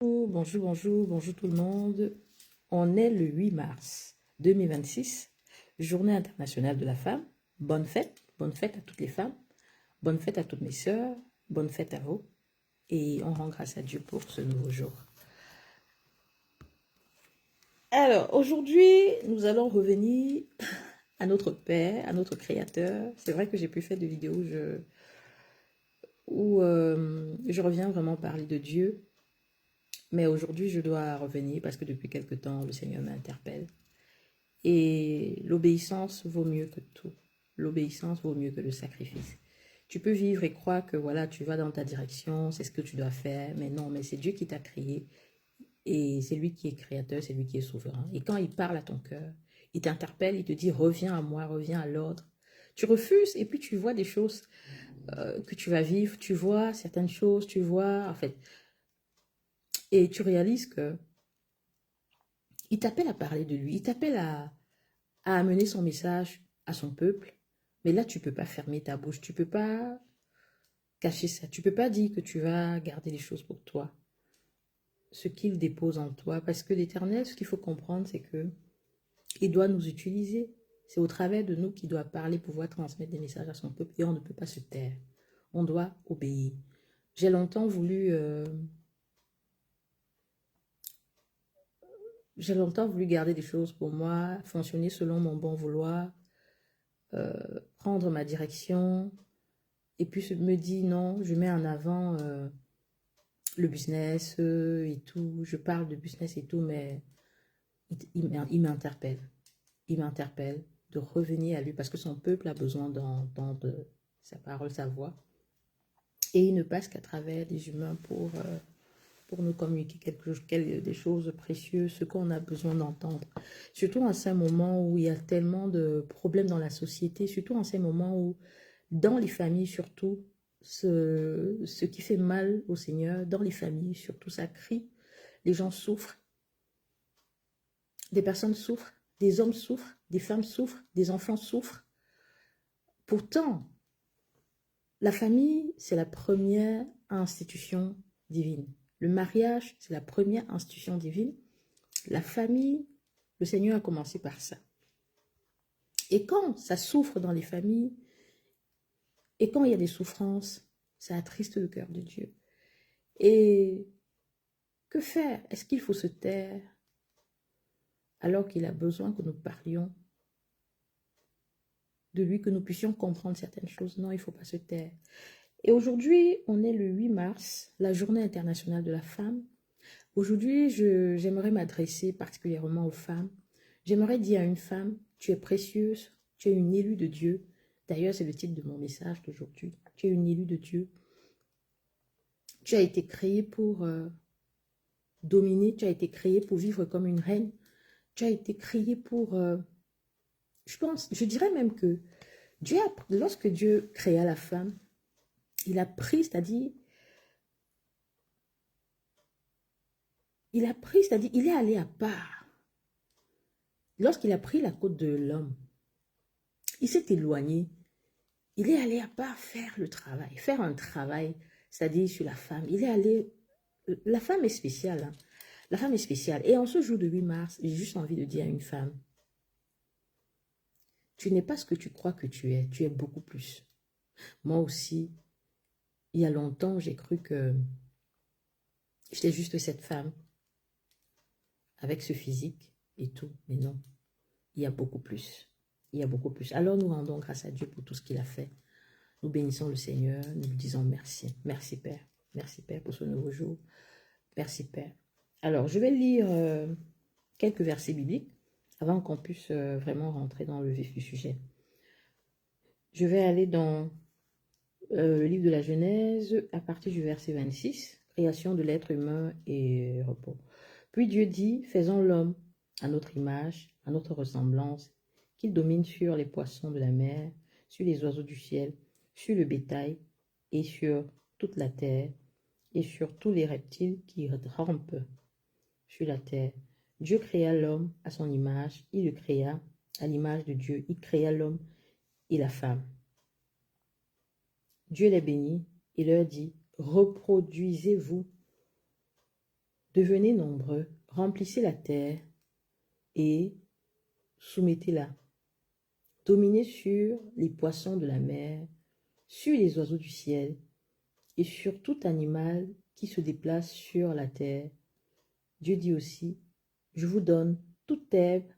Bonjour, bonjour, bonjour tout le monde. On est le 8 mars 2026, Journée internationale de la femme. Bonne fête à toutes les femmes, bonne fête à toutes mes sœurs, bonne fête à vous. Et on rend grâce à Dieu pour ce nouveau jour. Alors, aujourd'hui, nous allons revenir à notre Père, à notre Créateur. C'est vrai que j'ai pu faire des vidéos où je reviens vraiment parler de Dieu. Mais aujourd'hui, je dois revenir parce que depuis quelque temps, le Seigneur m'interpelle. Et l'obéissance vaut mieux que tout. L'obéissance vaut mieux que le sacrifice. Tu peux vivre et croire que voilà, tu vas dans ta direction, c'est ce que tu dois faire, mais non, mais c'est Dieu qui t'a créé et c'est lui qui est créateur, c'est lui qui est souverain. Et quand il parle à ton cœur, il t'interpelle, il te dit reviens à moi, reviens à l'ordre. Tu refuses et puis tu vois des choses que tu vas vivre, tu vois certaines choses, tu vois en fait, et tu réalises que il t'appelle à parler de lui, il t'appelle à amener son message à son peuple. Mais là, tu ne peux pas fermer ta bouche, tu ne peux pas cacher ça, tu ne peux pas dire que tu vas garder les choses pour toi, ce qu'il dépose en toi. Parce que l'Éternel, ce qu'il faut comprendre, c'est que il doit nous utiliser. C'est au travers de nous qu'il doit parler, pouvoir transmettre des messages à son peuple. Et on ne peut pas se taire. On doit obéir. J'ai longtemps voulu... j'ai longtemps voulu garder des choses pour moi, fonctionner selon mon bon vouloir, prendre ma direction, et puis je me dis non, je mets en avant le business et tout, je parle de business et tout, mais il m'interpelle. Il m'interpelle de revenir à lui parce que son peuple a besoin d'entendre sa parole, sa voix. Et il ne passe qu'à travers les humains pour nous communiquer des choses précieuses, ce qu'on a besoin d'entendre. Surtout en ces moments où il y a tellement de problèmes dans la société, surtout en ces moments où, dans les familles surtout, ce qui fait mal au Seigneur, dans les familles surtout, ça crie, les gens souffrent, des personnes souffrent, des hommes souffrent, des femmes souffrent, des enfants souffrent. Pourtant, la famille, c'est la première institution divine. Le mariage, c'est la première institution divine. La famille, le Seigneur a commencé par ça. Et quand ça souffre dans les familles, et quand il y a des souffrances, ça attriste le cœur de Dieu. Et que faire? Est-ce qu'il faut se taire alors qu'il a besoin que nous parlions de lui, que nous puissions comprendre certaines choses? Non, il ne faut pas se taire. Et aujourd'hui, on est le 8 mars, la journée internationale de la femme. Aujourd'hui, j'aimerais m'adresser particulièrement aux femmes. J'aimerais dire à une femme, tu es précieuse, tu es une élue de Dieu. D'ailleurs, c'est le titre de mon message d'aujourd'hui. Tu es une élue de Dieu. Tu as été créée pour dominer, tu as été créée pour vivre comme une reine. Tu as été créée pour... je dirais même que lorsque Dieu créa la femme, il a pris, c'est-à-dire, il est allé à part. Lorsqu'il a pris la côte de l'homme, il s'est éloigné. Il est allé à part faire le travail, faire un travail, c'est-à-dire sur la femme. Il est allé... La femme est spéciale. Hein. La femme est spéciale. Et en ce jour de 8 mars, j'ai juste envie de dire à une femme, tu n'es pas ce que tu crois que tu es beaucoup plus. Moi aussi, il y a longtemps, j'ai cru que j'étais juste cette femme, avec ce physique et tout. Mais non, il y a beaucoup plus. Il y a beaucoup plus. Alors nous rendons grâce à Dieu pour tout ce qu'il a fait. Nous bénissons le Seigneur, nous lui disons merci. Merci Père. Merci Père pour ce nouveau jour. Merci Père. Alors, je vais lire quelques versets bibliques avant qu'on puisse vraiment rentrer dans le vif du sujet. Je vais aller dans le livre de la Genèse à partir du verset 26, création de l'être humain et repos. Puis Dieu dit, faisons l'homme à notre image, à notre ressemblance, qu'il domine sur les poissons de la mer, sur les oiseaux du ciel, sur le bétail et sur toute la terre, et sur tous les reptiles qui rampent sur la terre. Dieu créa l'homme à son image, il le créa à l'image de Dieu, il créa l'homme et la femme. Dieu les bénit et leur dit, reproduisez-vous Devenez nombreux, remplissez la terre et soumettez-la. Dominez sur les poissons de la mer, sur les oiseaux du ciel et sur tout animal qui se déplace sur la terre. Dieu dit aussi, je vous donne toute herbe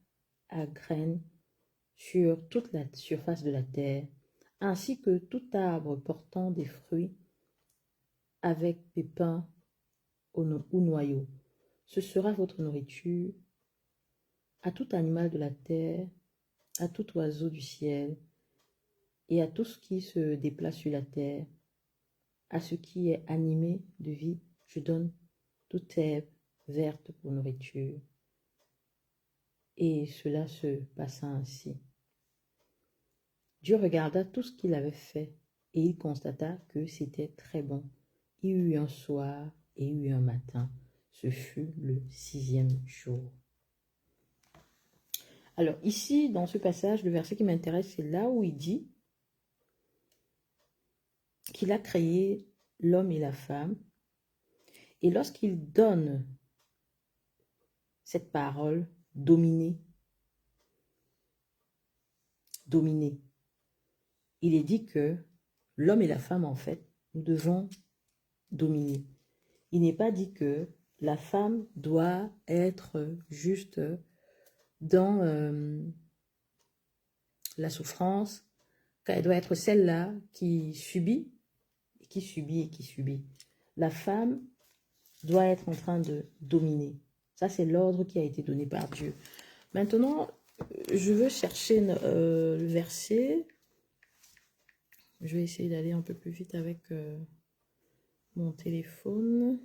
à graines sur toute la surface de la terre, ainsi que tout arbre portant des fruits avec pépins ou noyaux. Ce sera votre nourriture à tout animal de la terre, à tout oiseau du ciel et à tout ce qui se déplace sur la terre. À ce qui est animé de vie, je donne toute herbe verte pour nourriture. Et cela se passa ainsi. Dieu regarda tout ce qu'il avait fait et il constata que c'était très bon. Il y eut un soir et il y eut un matin. Ce fut le 6e jour. Alors ici, dans ce passage, le verset qui m'intéresse, c'est là où il dit qu'il a créé l'homme et la femme. Et lorsqu'il donne cette parole, dominer, il est dit que l'homme et la femme, en fait, nous devons dominer. Il n'est pas dit que la femme doit être juste dans la souffrance, qu'elle doit être celle-là qui subit, et qui subit, et qui subit. La femme doit être en train de dominer. Ça, c'est l'ordre qui a été donné par Dieu. Maintenant, je veux chercher le verset. Je vais essayer d'aller un peu plus vite avec mon téléphone.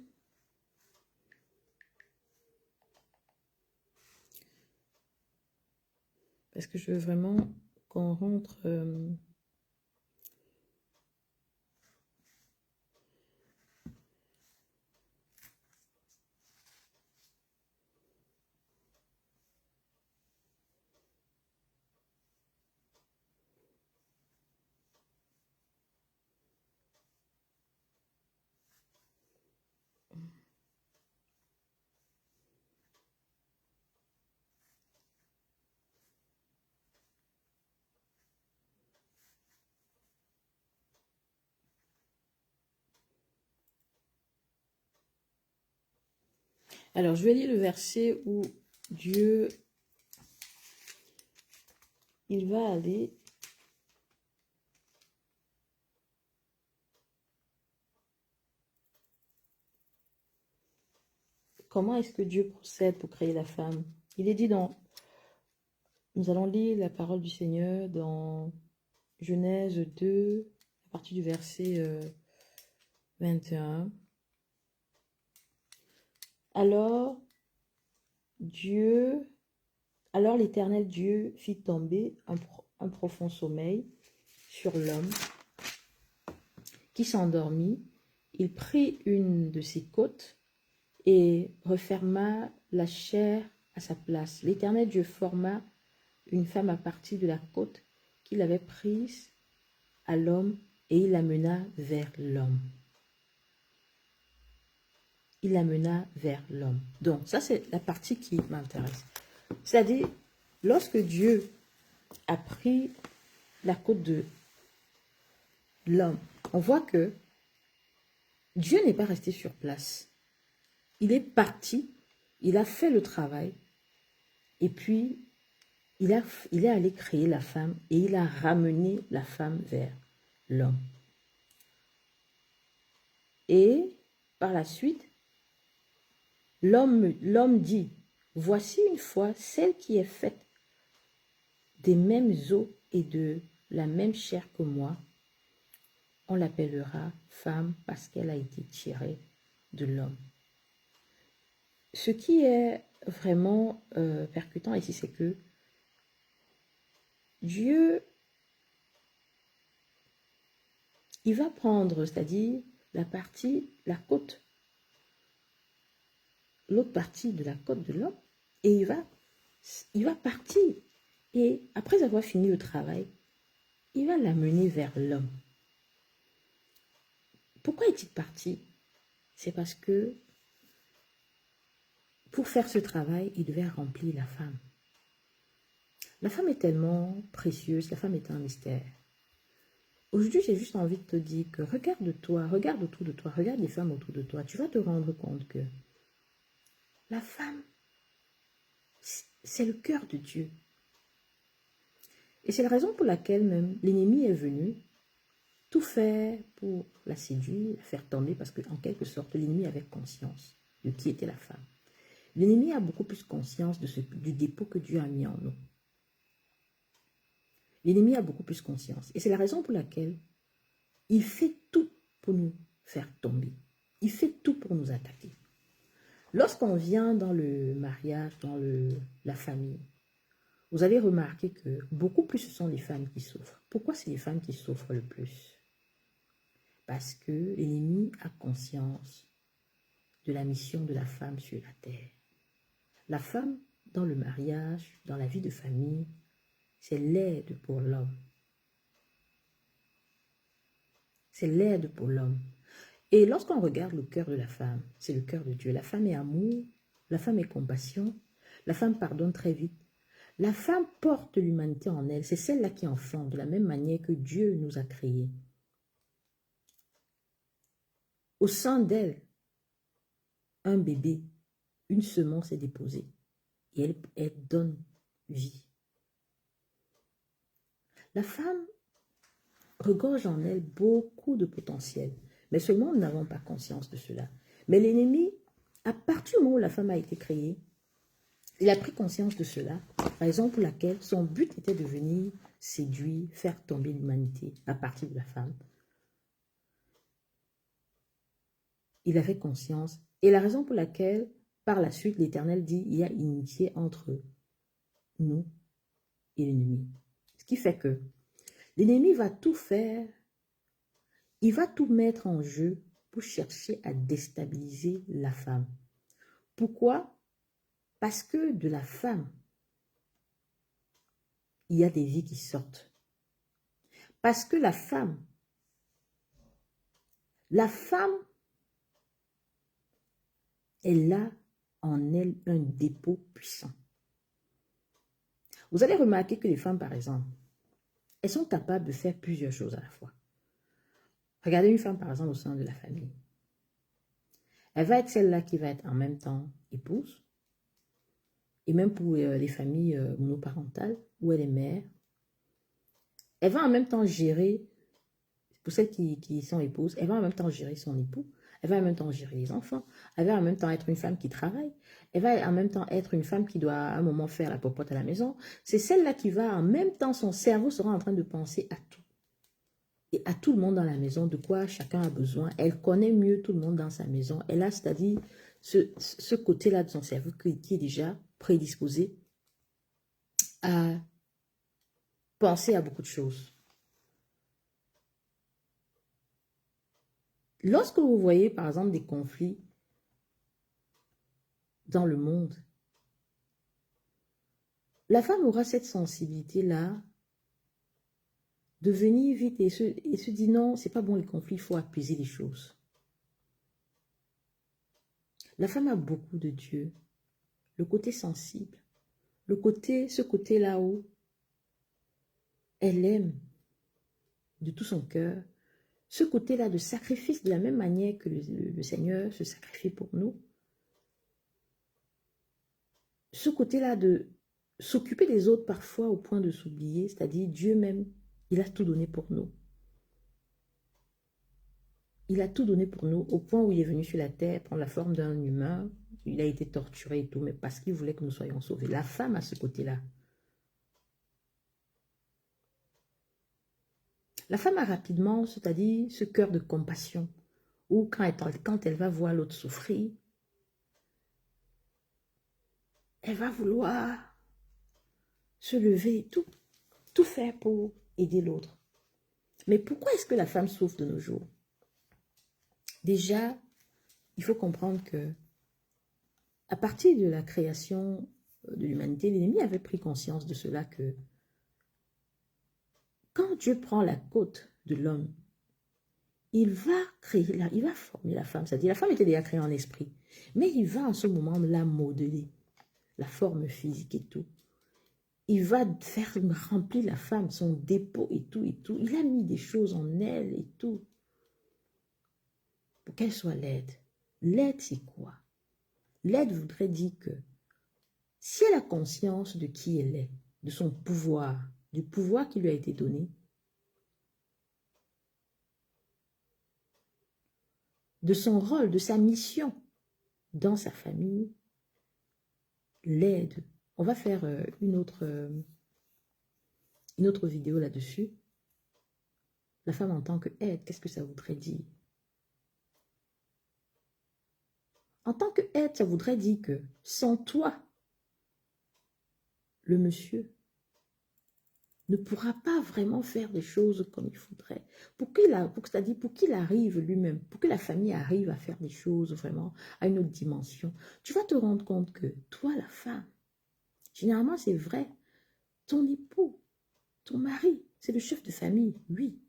Parce que je veux vraiment qu'on rentre... Alors, je vais lire le verset où Dieu, il va aller... Comment est-ce que Dieu procède pour créer la femme? Il est dit dans... Nous allons lire la parole du Seigneur dans Genèse 2, à partir du verset 21. Alors l'Éternel Dieu fit tomber un profond sommeil sur l'homme qui s'endormit. Il prit une de ses côtes et referma la chair à sa place. L'Éternel Dieu forma une femme à partir de la côte qu'il avait prise à l'homme et il l'amena vers l'homme. Il l'amena vers l'homme. Donc, ça, c'est la partie qui m'intéresse. C'est-à-dire, lorsque Dieu a pris la côte de l'homme, on voit que Dieu n'est pas resté sur place. Il est parti, il a fait le travail, et puis il est allé créer la femme et il a ramené la femme vers l'homme. Et par la suite, l'homme dit, voici une fois celle qui est faite des mêmes os et de la même chair que moi, on l'appellera femme parce qu'elle a été tirée de l'homme. Ce qui est vraiment percutant ici, c'est que Dieu, il va prendre, c'est-à-dire la côte, l'autre partie de la côte de l'homme, et il va partir. Et après avoir fini le travail, il va l'amener vers l'homme. Pourquoi est-il parti? C'est parce que Pour faire ce travail, il devait remplir la femme. La femme est tellement précieuse, la femme est un mystère. Aujourd'hui, j'ai juste envie de te dire que regarde-toi, regarde autour de toi, regarde les femmes autour de toi. Tu vas te rendre compte que la femme, c'est le cœur de Dieu. Et c'est la raison pour laquelle même l'ennemi est venu tout faire pour la séduire, la faire tomber, parce qu'en quelque sorte, l'ennemi avait conscience de qui était la femme. L'ennemi a beaucoup plus conscience du dépôt que Dieu a mis en nous. L'ennemi a beaucoup plus conscience. Et c'est la raison pour laquelle il fait tout pour nous faire tomber. Il fait tout pour nous attaquer. Lorsqu'on vient dans le mariage, dans la famille, vous avez remarqué que beaucoup plus ce sont les femmes qui souffrent. Pourquoi c'est les femmes qui souffrent le plus? Parce que l'ennemi a conscience de la mission de la femme sur la terre. La femme, dans le mariage, dans la vie de famille, c'est l'aide pour l'homme. C'est l'aide pour l'homme. Et lorsqu'on regarde le cœur de la femme, c'est le cœur de Dieu. La femme est amour, la femme est compassion, la femme pardonne très vite. La femme porte l'humanité en elle. C'est celle-là qui enfante de la même manière que Dieu nous a créés. Au sein d'elle, un bébé, une semence est déposée et elle donne vie. La femme regorge en elle beaucoup de potentiel, mais seulement nous n'avons pas conscience de cela. Mais l'ennemi, à partir du moment où la femme a été créée, il a pris conscience de cela, raison pour laquelle son but était de venir séduire, faire tomber l'humanité à partir de la femme. Il avait conscience, et la raison pour laquelle, par la suite, l'Éternel dit, il y a inimitié entre nous et l'ennemi. Ce qui fait que l'ennemi va tout faire, il va tout mettre en jeu pour chercher à déstabiliser la femme. Pourquoi? Parce que de la femme, il y a des vies qui sortent. Parce que la femme, elle a en elle un dépôt puissant. Vous allez remarquer que les femmes, par exemple, elles sont capables de faire plusieurs choses à la fois. Regardez une femme, par exemple, au sein de la famille. Elle va être celle-là qui va être en même temps épouse, et même pour les familles monoparentales, où elle est mère. Elle va en même temps gérer, pour celles qui sont épouses, elle va en même temps gérer son époux, elle va en même temps gérer les enfants, elle va en même temps être une femme qui travaille, elle va en même temps être une femme qui doit à un moment faire la popote à la maison. C'est celle-là qui va en même temps, son cerveau sera en train de penser à tout. Et à tout le monde dans la maison, de quoi chacun a besoin. Elle connaît mieux tout le monde dans sa maison. Elle a, c'est-à-dire, ce côté-là de son cerveau qui est déjà prédisposé à penser à beaucoup de choses. Lorsque vous voyez, par exemple, des conflits dans le monde, la femme aura cette sensibilité-là de venir vite et se dire non, c'est pas bon les conflits, il faut apaiser les choses. La femme a beaucoup de Dieu, le côté sensible, ce côté-là où elle aime de tout son cœur, ce côté-là de sacrifice de la même manière que le Seigneur se sacrifie pour nous, ce côté-là de s'occuper des autres parfois au point de s'oublier, c'est-à-dire Dieu même, il a tout donné pour nous. Il a tout donné pour nous au point où il est venu sur la terre, prendre la forme d'un humain, il a été torturé et tout, mais parce qu'il voulait que nous soyons sauvés. La femme a ce côté-là. La femme a rapidement, c'est-à-dire ce cœur de compassion, où quand elle va voir l'autre souffrir, elle va vouloir se lever et tout faire pour aider l'autre. Mais pourquoi est-ce que la femme souffre de nos jours? Déjà, il faut comprendre que à partir de la création de l'humanité, l'ennemi avait pris conscience de cela que quand Dieu prend la côte de l'homme, il va créer, il va former la femme. C'est-à-dire, la femme était déjà créée en esprit. Mais il va en ce moment la modeler, la forme physique et tout. Il va faire remplir la femme, son dépôt et tout, et tout. Il a mis des choses en elle et tout. Pour qu'elle soit laide. Laide, c'est quoi? Laide voudrait dire que si elle a conscience de qui elle est, de son pouvoir, du pouvoir qui lui a été donné, de son rôle, de sa mission dans sa famille, l'aide. On va faire une autre vidéo là-dessus. La femme en tant que aide, qu'est-ce que ça voudrait dire? En tant que aide, ça voudrait dire que sans toi, le monsieur ne pourra pas vraiment faire des choses comme il faudrait. C'est-à-dire pour qu'il arrive lui-même, pour que la famille arrive à faire des choses vraiment à une autre dimension, tu vas te rendre compte que toi, la femme, généralement c'est vrai, ton époux, ton mari, c'est le chef de famille, oui.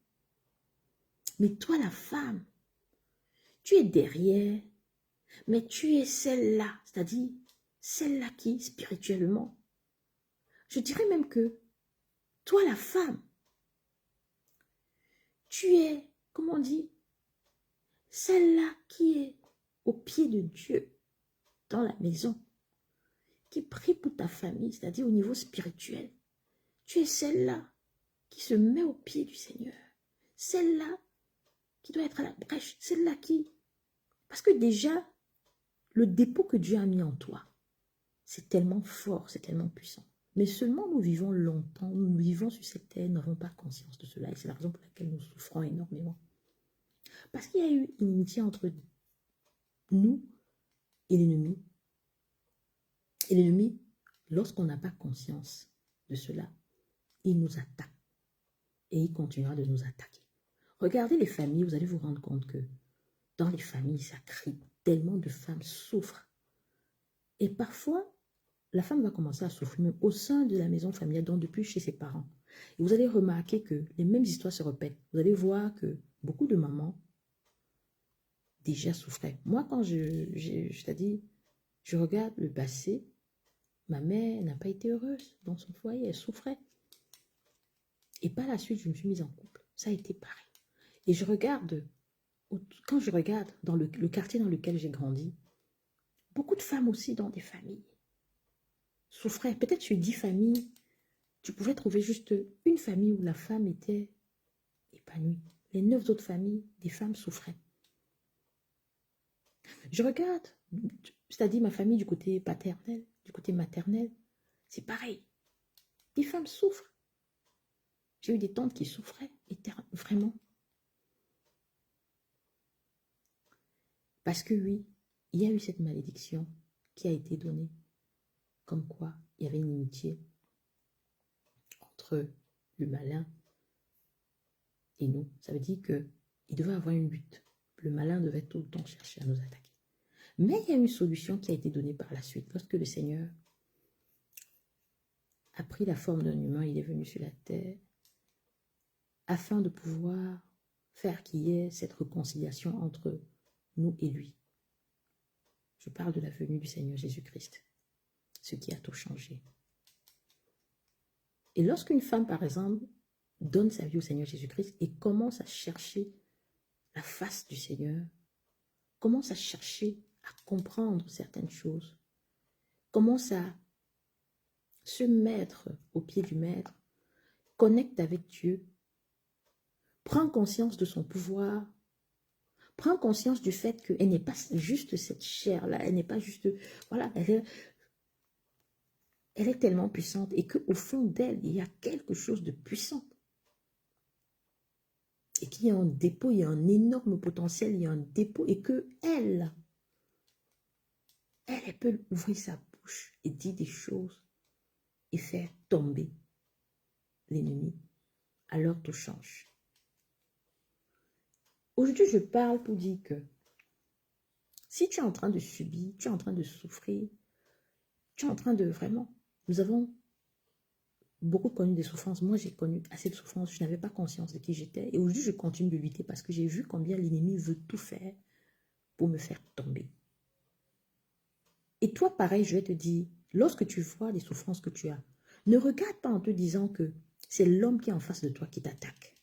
Mais toi, la femme, tu es derrière, mais tu es celle-là, c'est-à-dire celle-là qui, spirituellement, je dirais même que toi, la femme, tu es, comment on dit, celle-là qui est au pied de Dieu, dans la maison, qui prie pour ta famille, c'est-à-dire au niveau spirituel. Tu es celle-là qui se met au pied du Seigneur. Celle-là qui doit être à la brèche. Celle-là qui... Parce que déjà, le dépôt que Dieu a mis en toi, c'est tellement fort, c'est tellement puissant. Mais seulement nous vivons longtemps, nous vivons sur cette terre, nous n'avons pas conscience de cela. Et c'est la raison pour laquelle nous souffrons énormément. Parce qu'il y a eu une inimitié entre nous et l'ennemi. Et l'ennemi, lorsqu'on n'a pas conscience de cela, il nous attaque. Et il continuera de nous attaquer. Regardez les familles, vous allez vous rendre compte que dans les familles, ça crie. Tellement de femmes souffrent. Et parfois, la femme va commencer à souffrir même au sein de la maison familiale, donc depuis chez ses parents. Et vous allez remarquer que les mêmes histoires se répètent. Vous allez voir que beaucoup de mamans déjà souffraient. Moi, quand c'est-à-dire, je regarde le passé, ma mère n'a pas été heureuse dans son foyer, elle souffrait. Et par la suite, je me suis mise en couple. Ça a été pareil. Et je regarde, quand je regarde dans le quartier dans lequel j'ai grandi, beaucoup de femmes aussi dans des familles souffraient. Peut-être sur 10 familles, tu pouvais trouver juste une famille où la femme était épanouie. Les 9 autres familles, des femmes souffraient. Je regarde, c'est-à-dire ma famille du côté paternel, du côté maternel, c'est pareil. Des femmes souffrent. J'ai eu des tantes qui souffraient, vraiment. Parce que oui, il y a eu cette malédiction qui a été donnée. Comme quoi, il y avait une amitié entre le malin et nous. Ça veut dire qu'il devait avoir une lutte. Le malin devait tout le temps chercher à nous attaquer. Mais il y a une solution qui a été donnée par la suite. Lorsque le Seigneur a pris la forme d'un humain, il est venu sur la terre afin de pouvoir faire qu'il y ait cette réconciliation entre nous et lui. Je parle de la venue du Seigneur Jésus-Christ, ce qui a tout changé. Et lorsqu'une femme, par exemple, donne sa vie au Seigneur Jésus-Christ et commence à chercher la face du Seigneur, commence à chercher à comprendre certaines choses, commence à se mettre au pied du Maître, connecte avec Dieu, prend conscience de son pouvoir, prend conscience du fait qu'elle n'est pas juste cette chair-là, elle n'est pas juste, voilà, elle est tellement puissante et qu'au fond d'elle, il y a quelque chose de puissant. Et qu'il y a un dépôt, il y a un énorme potentiel, il y a un dépôt et que elle peut ouvrir sa bouche et dire des choses et faire tomber l'ennemi. Alors tout change. Aujourd'hui, je parle pour dire que si tu es en train de subir, tu es en train de souffrir, tu es en train de vraiment... Nous avons beaucoup connu des souffrances. Moi, j'ai connu assez de souffrances. Je n'avais pas conscience de qui j'étais. Et aujourd'hui, je continue de lutter parce que j'ai vu combien l'ennemi veut tout faire pour me faire tomber. Et toi, pareil, je vais te dire, lorsque tu vois les souffrances que tu as, ne regarde pas en te disant que c'est l'homme qui est en face de toi qui t'attaque.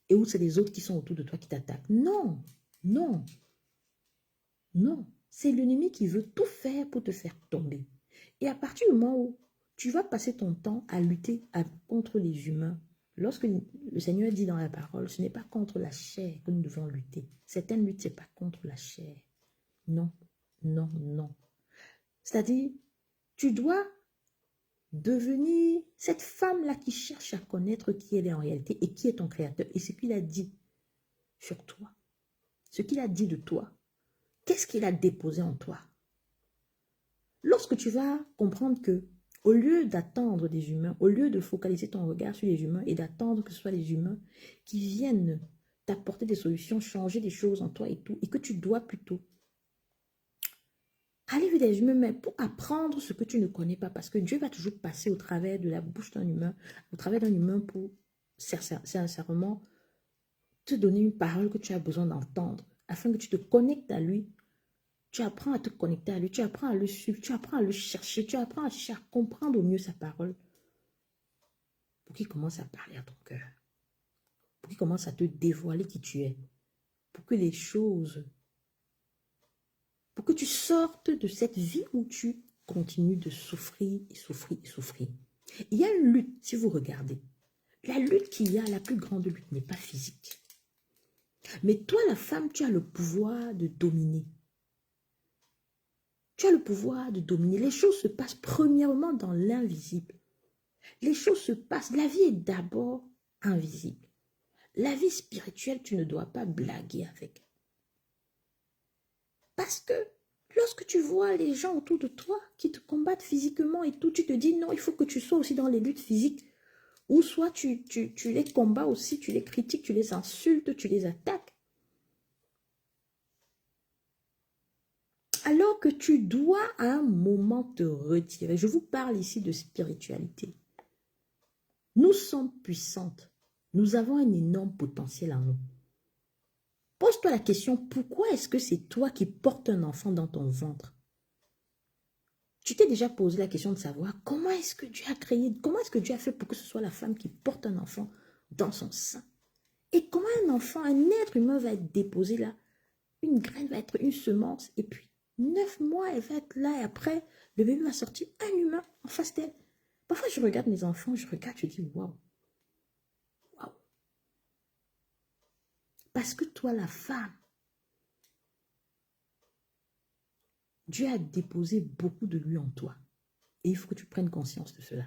Et où c'est les autres qui sont autour de toi qui t'attaquent. Non, non, non. C'est l'ennemi qui veut tout faire pour te faire tomber. Et à partir du moment où tu vas passer ton temps à lutter contre les humains, lorsque le Seigneur dit dans la parole, ce n'est pas contre la chair que nous devons lutter. Certaines luttes, ce n'est pas contre la chair. Non, non, non. C'est-à-dire, tu dois devenir cette femme-là qui cherche à connaître qui elle est en réalité et qui est ton créateur et ce qu'il a dit sur toi. Ce qu'il a dit de toi. Qu'est-ce qu'il a déposé en toi? Lorsque tu vas comprendre que, au lieu d'attendre des humains, au lieu de focaliser ton regard sur les humains et d'attendre que ce soit les humains qui viennent t'apporter des solutions, changer des choses en toi et tout, et que tu dois plutôt aller vers des humains, mais pour apprendre ce que tu ne connais pas, parce que Dieu va toujours passer au travers de la bouche d'un humain, au travers d'un humain pour sincèrement te donner une parole que tu as besoin d'entendre, afin que tu te connectes à lui. Tu apprends à te connecter à lui, tu apprends à le suivre, tu apprends à le chercher, tu apprends à chercher à comprendre au mieux sa parole pour qu'il commence à parler à ton cœur, pour qu'il commence à te dévoiler qui tu es, pour que les choses, pour que tu sortes de cette vie où tu continues de souffrir et souffrir et souffrir. Il y a une lutte, si vous regardez. La lutte qu'il y a, la plus grande lutte n'est pas physique. Mais toi, la femme, tu as le pouvoir de dominer. Tu as le pouvoir de dominer. Les choses se passent premièrement dans l'invisible. Les choses se passent. La vie est d'abord invisible. La vie spirituelle, tu ne dois pas blaguer avec. Parce que lorsque tu vois les gens autour de toi qui te combattent physiquement et tout, tu te dis non, il faut que tu sois aussi dans les luttes physiques. Ou soit tu les combats aussi, tu les critiques, tu les insultes, tu les attaques. Alors que tu dois à un moment te retirer. Je vous parle ici de spiritualité. Nous sommes puissantes. Nous avons un énorme potentiel en nous. Pose-toi la question, pourquoi est-ce que c'est toi qui portes un enfant dans ton ventre? Tu t'es déjà posé la question de savoir comment est-ce que Dieu a créé, comment est-ce que Dieu a fait pour que ce soit la femme qui porte un enfant dans son sein? Et comment un enfant, un être humain va être déposé là? Une graine va être une semence et puis 9 mois, elle va être là et après, le bébé va sortir un humain en face d'elle. Parfois, je regarde mes enfants, je dis waouh, waouh. Parce que toi, la femme, Dieu a déposé beaucoup de lui en toi. Et il faut que tu prennes conscience de cela.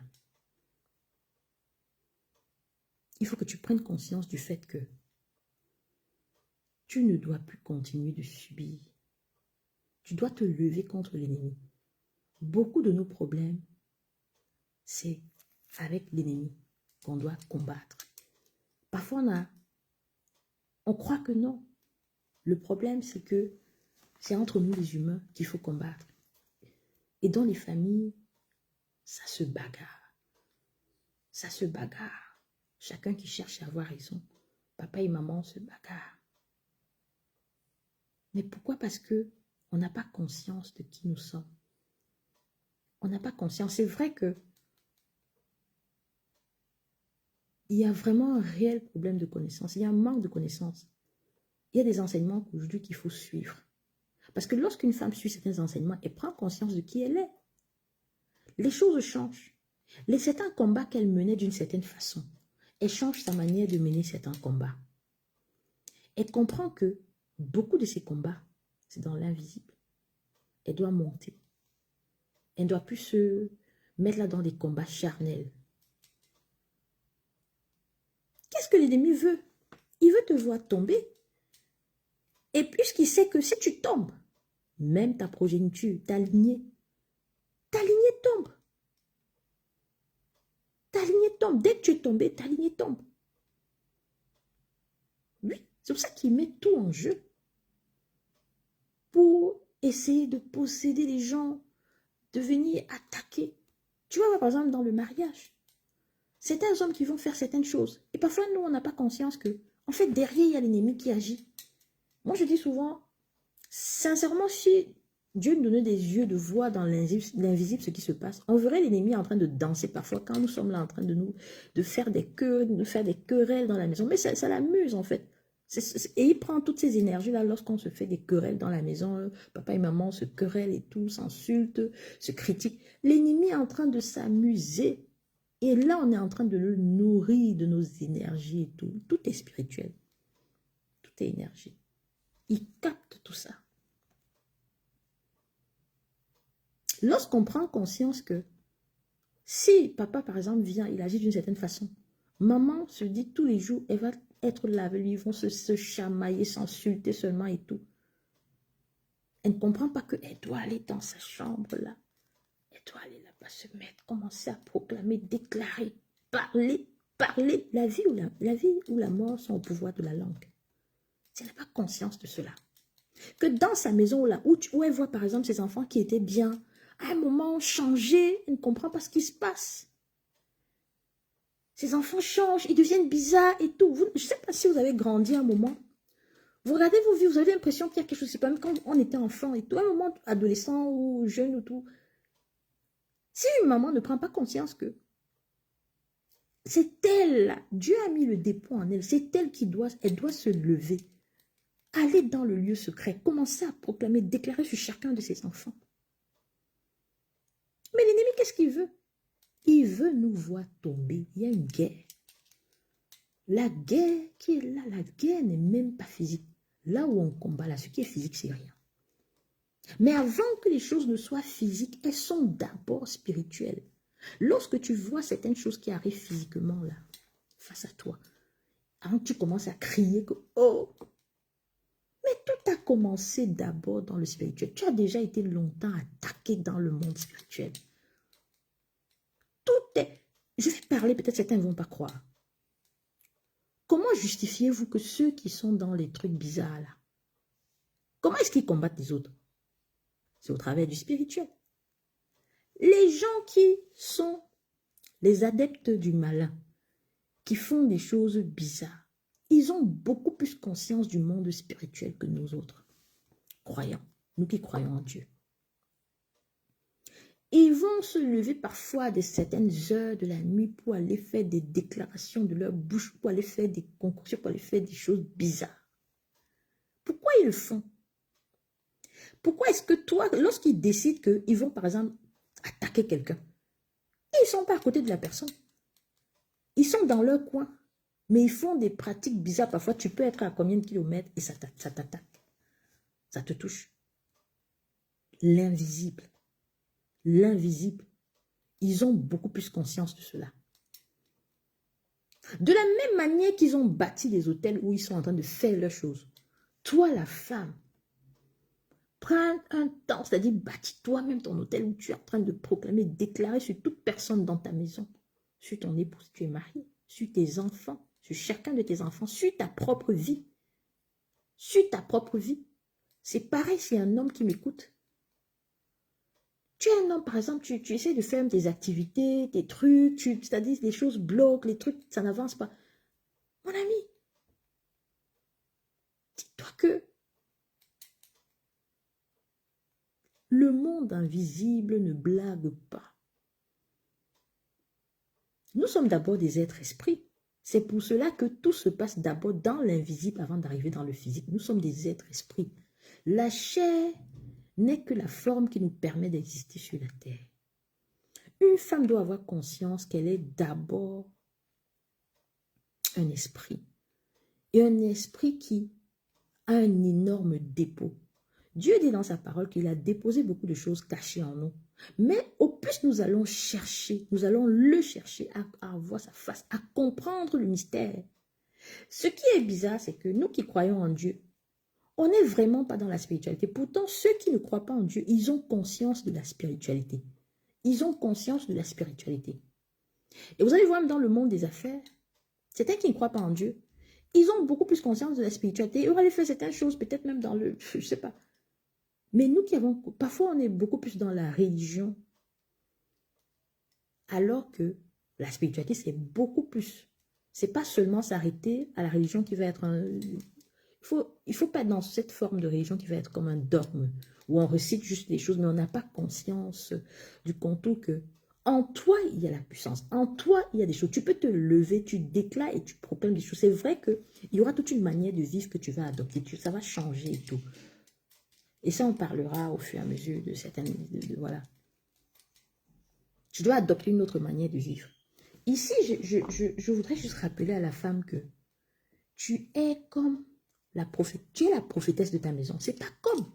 Il faut que tu prennes conscience du fait que tu ne dois plus continuer de subir. Tu dois te lever contre l'ennemi. Beaucoup de nos problèmes, c'est avec l'ennemi qu'on doit combattre. Parfois, on croit que non. Le problème, c'est que c'est entre nous les humains qu'il faut combattre. Et dans les familles, ça se bagarre. Ça se bagarre. Chacun qui cherche à avoir raison. Papa et maman se bagarrent. Mais pourquoi? Parce que on n'a pas conscience de qui nous sommes. On n'a pas conscience. C'est vrai que il y a vraiment un réel problème de connaissance. Il y a un manque de connaissance. Il y a des enseignements aujourd'hui qu'il faut suivre. Parce que lorsqu'une femme suit certains enseignements, elle prend conscience de qui elle est. Les choses changent. Certains combats qu'elle menait d'une certaine façon, elle change sa manière de mener certains combats. Elle comprend que beaucoup de ces combats, c'est dans l'invisible. Elle doit monter. Elle ne doit plus se mettre là dans des combats charnels. Qu'est-ce que l'ennemi veut? Il veut te voir tomber. Et puisqu'il sait que si tu tombes, même ta progéniture, ta lignée tombe. Ta lignée tombe. Dès que tu es tombé, ta lignée tombe. Oui, c'est pour ça qu'il met tout en jeu. Pour essayer de posséder les gens, de venir attaquer. Tu vois, par exemple, dans le mariage. Certains hommes qui vont faire certaines choses. Et parfois, nous, on n'a pas conscience que, en fait, derrière, il y a l'ennemi qui agit. Moi, je dis souvent, sincèrement, si Dieu nous donnait des yeux de voir dans l'invisible ce qui se passe, on verrait l'ennemi en train de danser parfois quand nous sommes là en train de faire des querelles dans la maison. Mais ça l'amuse, en fait. Et il prend toutes ces énergies-là lorsqu'on se fait des querelles dans la maison. Papa et maman se querellent et tout, s'insultent, se critiquent. L'ennemi est en train de s'amuser. Et là, on est en train de le nourrir de nos énergies et tout. Tout est spirituel. Tout est énergie. Il capte tout ça. Lorsqu'on prend conscience que si papa, par exemple, vient, il agit d'une certaine façon, maman se dit tous les jours, elle va être là avec lui, ils vont se chamailler, s'insulter seulement et tout. Elle ne comprend pas qu'elle doit aller dans sa chambre là. Elle doit aller là-bas se mettre, commencer à proclamer, déclarer, parler. La vie ou la mort sont au pouvoir de la langue. Si elle n'a pas conscience de cela. Que dans sa maison là, où elle voit par exemple ses enfants qui étaient bien, à un moment changé, elle ne comprend pas ce qui se passe. Ses enfants changent, ils deviennent bizarres et tout. Je ne sais pas si vous avez grandi un moment. Vous regardez vos vies, vous avez l'impression qu'il y a quelque chose, c'est pas même quand on était enfant et tout, un moment adolescent ou jeune ou tout. Si une maman ne prend pas conscience que c'est elle, Dieu a mis le dépôt en elle, c'est elle elle doit se lever, aller dans le lieu secret, commencer à proclamer, déclarer sur chacun de ses enfants. Mais l'ennemi, qu'est-ce qu'il veut? Il veut nous voir tomber. Il y a une guerre. La guerre qui est là, la guerre n'est même pas physique. Là où on combat, là, ce qui est physique, c'est rien. Mais avant que les choses ne soient physiques, elles sont d'abord spirituelles. Lorsque tu vois certaines choses qui arrivent physiquement, là, face à toi, avant que tu commences à crier que, oh, mais tout a commencé d'abord dans le spirituel. Tu as déjà été longtemps attaqué dans le monde spirituel. Tout est... Je vais parler, peut-être certains ne vont pas croire. Comment justifiez-vous que ceux qui sont dans les trucs bizarres là, comment est-ce qu'ils combattent les autres? C'est au travers du spirituel. Les gens qui sont les adeptes du malin, qui font des choses bizarres, ils ont beaucoup plus conscience du monde spirituel que nous autres, croyants, nous qui croyons en Dieu. Ils vont se lever parfois à certaines heures de la nuit pour aller faire des déclarations de leur bouche, pour aller faire des concoctions, pour aller faire des choses bizarres. Pourquoi ils le font? Pourquoi est-ce que toi, lorsqu'ils décident qu'ils vont par exemple attaquer quelqu'un, ils ne sont pas à côté de la personne. Ils sont dans leur coin, mais ils font des pratiques bizarres. Parfois, tu peux être à combien de kilomètres et ça t'attaque. Ça te touche. L'invisible. L'invisible. Ils ont beaucoup plus conscience de cela. De la même manière qu'ils ont bâti des hôtels où ils sont en train de faire leurs choses. Toi, la femme, prends un temps, c'est-à-dire bâtis toi-même ton hôtel où tu es en train de proclamer, déclarer sur toute personne dans ta maison, sur ton épouse, si tu es marié, sur tes enfants, sur chacun de tes enfants, sur ta propre vie. Sur ta propre vie. C'est pareil si un homme qui m'écoute. Tu es un homme, par exemple, tu essaies de faire tes activités, tes trucs, c'est-à-dire les choses bloquent, les trucs, ça n'avance pas. Mon ami, dis-toi que le monde invisible ne blague pas. Nous sommes d'abord des êtres esprits. C'est pour cela que tout se passe d'abord dans l'invisible avant d'arriver dans le physique. Nous sommes des êtres esprits. La chair n'est que la forme qui nous permet d'exister sur la terre. Une femme doit avoir conscience qu'elle est d'abord un esprit. Et un esprit qui a un énorme dépôt. Dieu dit dans sa parole qu'il a déposé beaucoup de choses cachées en nous. Mais au plus nous allons chercher, nous allons le chercher à voir sa face, à comprendre le mystère. Ce qui est bizarre, c'est que nous qui croyons en Dieu, on n'est vraiment pas dans la spiritualité. Pourtant, ceux qui ne croient pas en Dieu, ils ont conscience de la spiritualité. Ils ont conscience de la spiritualité. Et vous allez voir même dans le monde des affaires, certains qui ne croient pas en Dieu, ils ont beaucoup plus conscience de la spiritualité. Ils auraient fait certaines choses, peut-être même dans le... Je ne sais pas. Mais nous qui avons... Parfois, on est beaucoup plus dans la religion. Alors que La spiritualité, c'est beaucoup plus. C'est pas seulement s'arrêter à la religion qui va être un... Il faut pas être dans cette forme de religion qui va être comme un dogme, où on récite juste des choses, mais on n'a pas conscience du contour que en toi, il y a la puissance. En toi, il y a des choses. Tu peux te lever, tu déclares et tu proclames des choses. C'est vrai qu'il y aura toute une manière de vivre que tu vas adopter. Ça va changer et tout. Et ça, on parlera au fur et à mesure de certaines... voilà. Tu dois adopter une autre manière de vivre. Ici, je voudrais juste rappeler à la femme que tu es comme la prophète. Tu es la prophétesse de ta maison. C'est pas comme.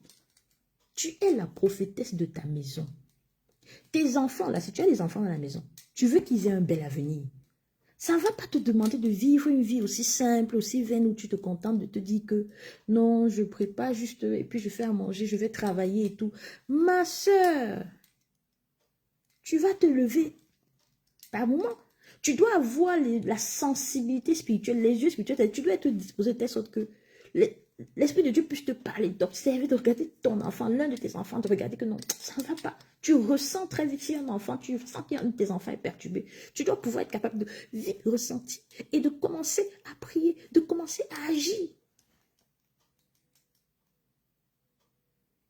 Tu es la prophétesse de ta maison. Tes enfants, là, si tu as des enfants dans la maison, tu veux qu'ils aient un bel avenir. Ça ne va pas te demander de vivre une vie aussi simple, aussi vaine, où tu te contentes de te dire que non, je ne prie pas juste, et puis je fais à manger, je vais travailler et tout. Ma soeur, tu vas te lever par moment. Tu dois avoir la sensibilité spirituelle, les yeux spirituels, tu dois être disposé de telle sorte que l'Esprit de Dieu puisse te parler, d'observer, de regarder ton enfant, l'un de tes enfants, de regarder que non, ça ne va pas. Tu ressens très vite si un enfant, tu sens qu'un de tes enfants est perturbé. Tu dois pouvoir être capable de vite ressentir et de commencer à prier, de commencer à agir.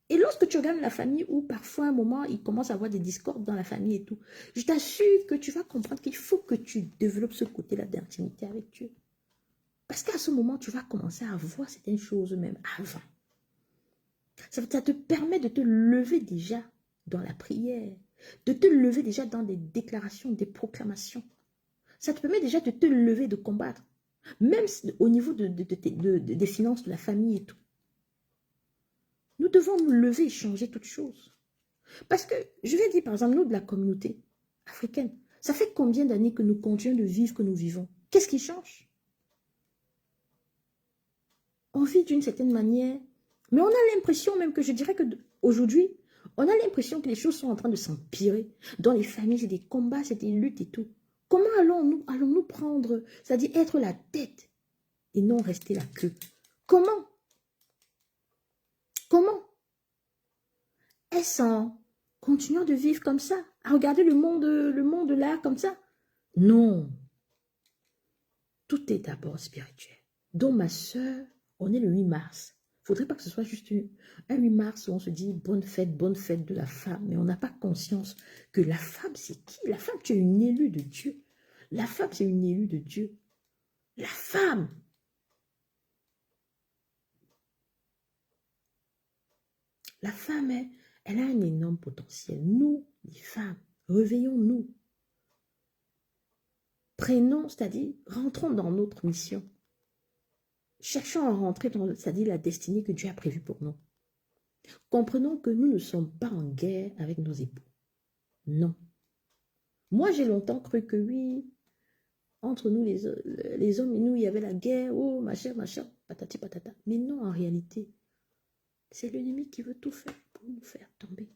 Et lorsque tu regardes la famille où parfois à un moment, il commence à avoir des discordes dans la famille et tout, je t'assure que tu vas comprendre qu'il faut que tu développes ce côté-là d'intimité avec Dieu. Parce qu'à ce moment, tu vas commencer à voir certaines choses même avant. Ça te permet de te lever déjà dans la prière, de te lever déjà dans des déclarations, des proclamations. Ça te permet déjà de te lever, de combattre, même au niveau des finances de la famille et tout. Nous devons nous lever et changer toutes choses. Parce que, je vais dire par exemple, nous de la communauté africaine, ça fait combien d'années que nous continuons de vivre que nous vivons? Qu'est-ce qui change? On vit d'une certaine manière, mais on a l'impression même que je dirais qu'aujourd'hui, on a l'impression que les choses sont en train de s'empirer. Dans les familles, c'est des combats, c'est des luttes et tout. Comment allons-nous prendre, c'est-à-dire être la tête et non rester la queue? Comment? Comment? Est-ce en continuant de vivre comme ça, à regarder le monde là comme ça? Non. Tout est d'abord spirituel. Donc ma soeur, on est le 8 mars. Il ne faudrait pas que ce soit juste un 8 mars où on se dit bonne fête de la femme. Mais on n'a pas conscience que la femme, c'est qui? La femme, tu es une élue de Dieu. La femme, c'est une élue de Dieu. La femme. La femme, elle a un énorme potentiel. Nous, les femmes, réveillons-nous. Prenons, c'est-à-dire, rentrons dans notre mission. Cherchons à rentrer dans, c'est-à-dire, la destinée que Dieu a prévue pour nous. Comprenons que nous ne sommes pas en guerre avec nos époux. Non. Moi, j'ai longtemps cru que oui, entre nous, les hommes et nous, il y avait la guerre. Oh, ma chère, patati patata. Mais non, en réalité, c'est l'ennemi qui veut tout faire pour nous faire tomber.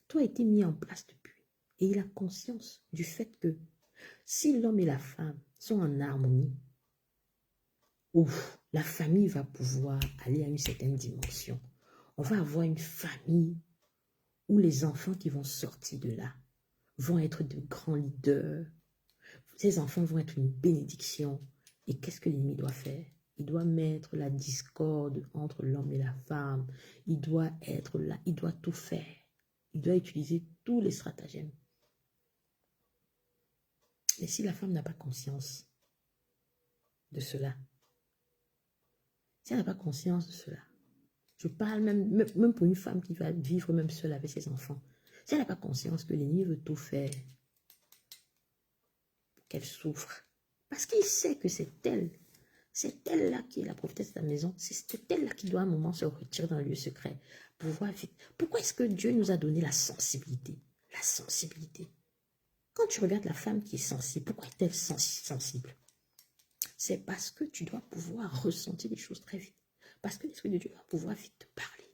Tout a été mis en place depuis. Et il a conscience du fait que si l'homme et la femme sont en harmonie, ouf, la famille va pouvoir aller à une certaine dimension. On va avoir une famille où les enfants qui vont sortir de là vont être de grands leaders. Ces enfants vont être une bénédiction. Et qu'est-ce que l'ennemi doit faire? Il doit mettre la discorde entre l'homme et la femme. Il doit être là, il doit tout faire. Il doit utiliser tous les stratagèmes. Mais si la femme n'a pas conscience de cela, si elle n'a pas conscience de cela, je parle même pour une femme qui va vivre même seule avec ses enfants, si elle n'a pas conscience que l'ennemi veut tout faire pour qu'elle souffre, parce qu'il sait que c'est elle-là qui est la prophétesse de la maison, c'est elle-là qui doit à un moment se retirer dans le lieu secret pour voir vite. Pourquoi est-ce que Dieu nous a donné la sensibilité? La sensibilité. Quand tu regardes la femme qui est sensible, pourquoi est-elle sensible? C'est parce que tu dois pouvoir ressentir les choses très vite. Parce que l'Esprit de Dieu va pouvoir vite te parler.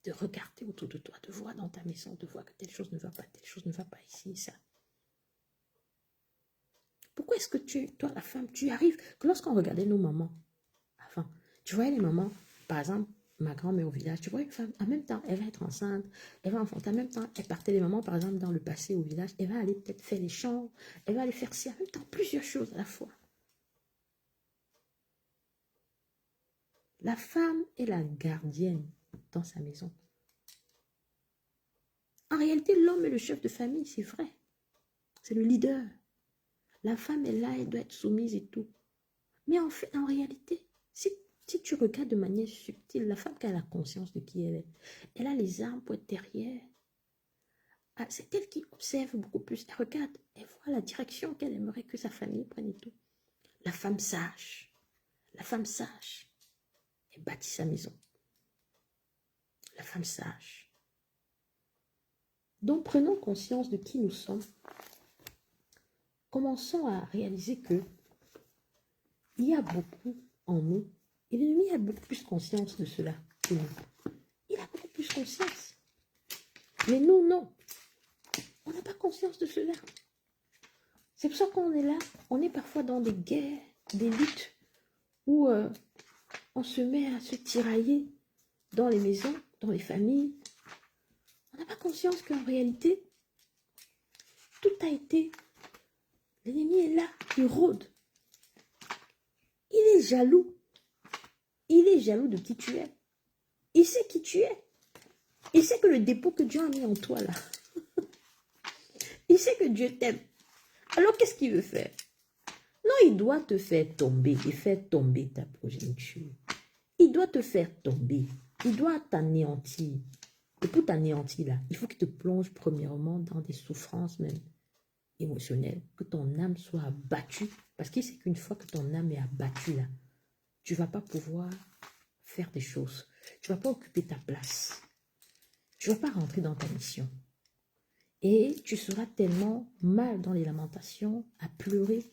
De regarder autour de toi, de voir dans ta maison, de voir que telle chose ne va pas, telle chose ne va pas ici, ça. Pourquoi est-ce que toi, la femme, tu arrives, que lorsqu'on regardait nos mamans, avant, tu voyais les mamans, par exemple, ma grand-mère au village, tu vois une femme, en même temps, elle va être enceinte, elle va enfanter, en même temps, elle partait les mamans, par exemple, dans le passé au village, elle va aller peut-être faire les champs, elle va aller faire ci, en même temps, plusieurs choses à la fois. La femme est la gardienne dans sa maison. En réalité, l'homme est le chef de famille, c'est vrai. C'est le leader. La femme est là, elle doit être soumise et tout. Mais en fait, en réalité, si tu regardes de manière subtile, la femme qui a la conscience de qui elle a les armes pour être derrière. Ah, c'est elle qui observe beaucoup plus. Elle regarde, elle voit la direction qu'elle aimerait que sa famille prenne et tout. La femme sage, elle bâtit sa maison. La femme sage. Donc prenons conscience de qui nous sommes. Commençons à réaliser que il y a beaucoup en nous. Et l'ennemi a beaucoup plus conscience de cela que nous. Il a beaucoup plus conscience. Mais nous, non. On n'a pas conscience de cela. C'est pour ça qu'on est là. On est parfois dans des guerres, des luttes, où on se met à se tirailler dans les maisons, dans les familles. On n'a pas conscience qu'en réalité, tout a été... L'ennemi est là, il rôde. Il est jaloux. Il est jaloux de qui tu es. Il sait qui tu es. Il sait que le dépôt que Dieu a mis en toi là, il sait que Dieu t'aime. Alors qu'est-ce qu'il veut faire? Non, il doit te faire tomber et faire tomber ta progéniture. Il doit te faire tomber. Il doit t'anéantir. Et pour t'anéantir là, il faut qu'il te plonge premièrement dans des souffrances même émotionnelles. Que ton âme soit abattue. Parce qu'il sait qu'une fois que ton âme est abattue là, tu ne vas pas pouvoir faire des choses. Tu ne vas pas occuper ta place. Tu ne vas pas rentrer dans ta mission. Et tu seras tellement mal dans les lamentations, à pleurer,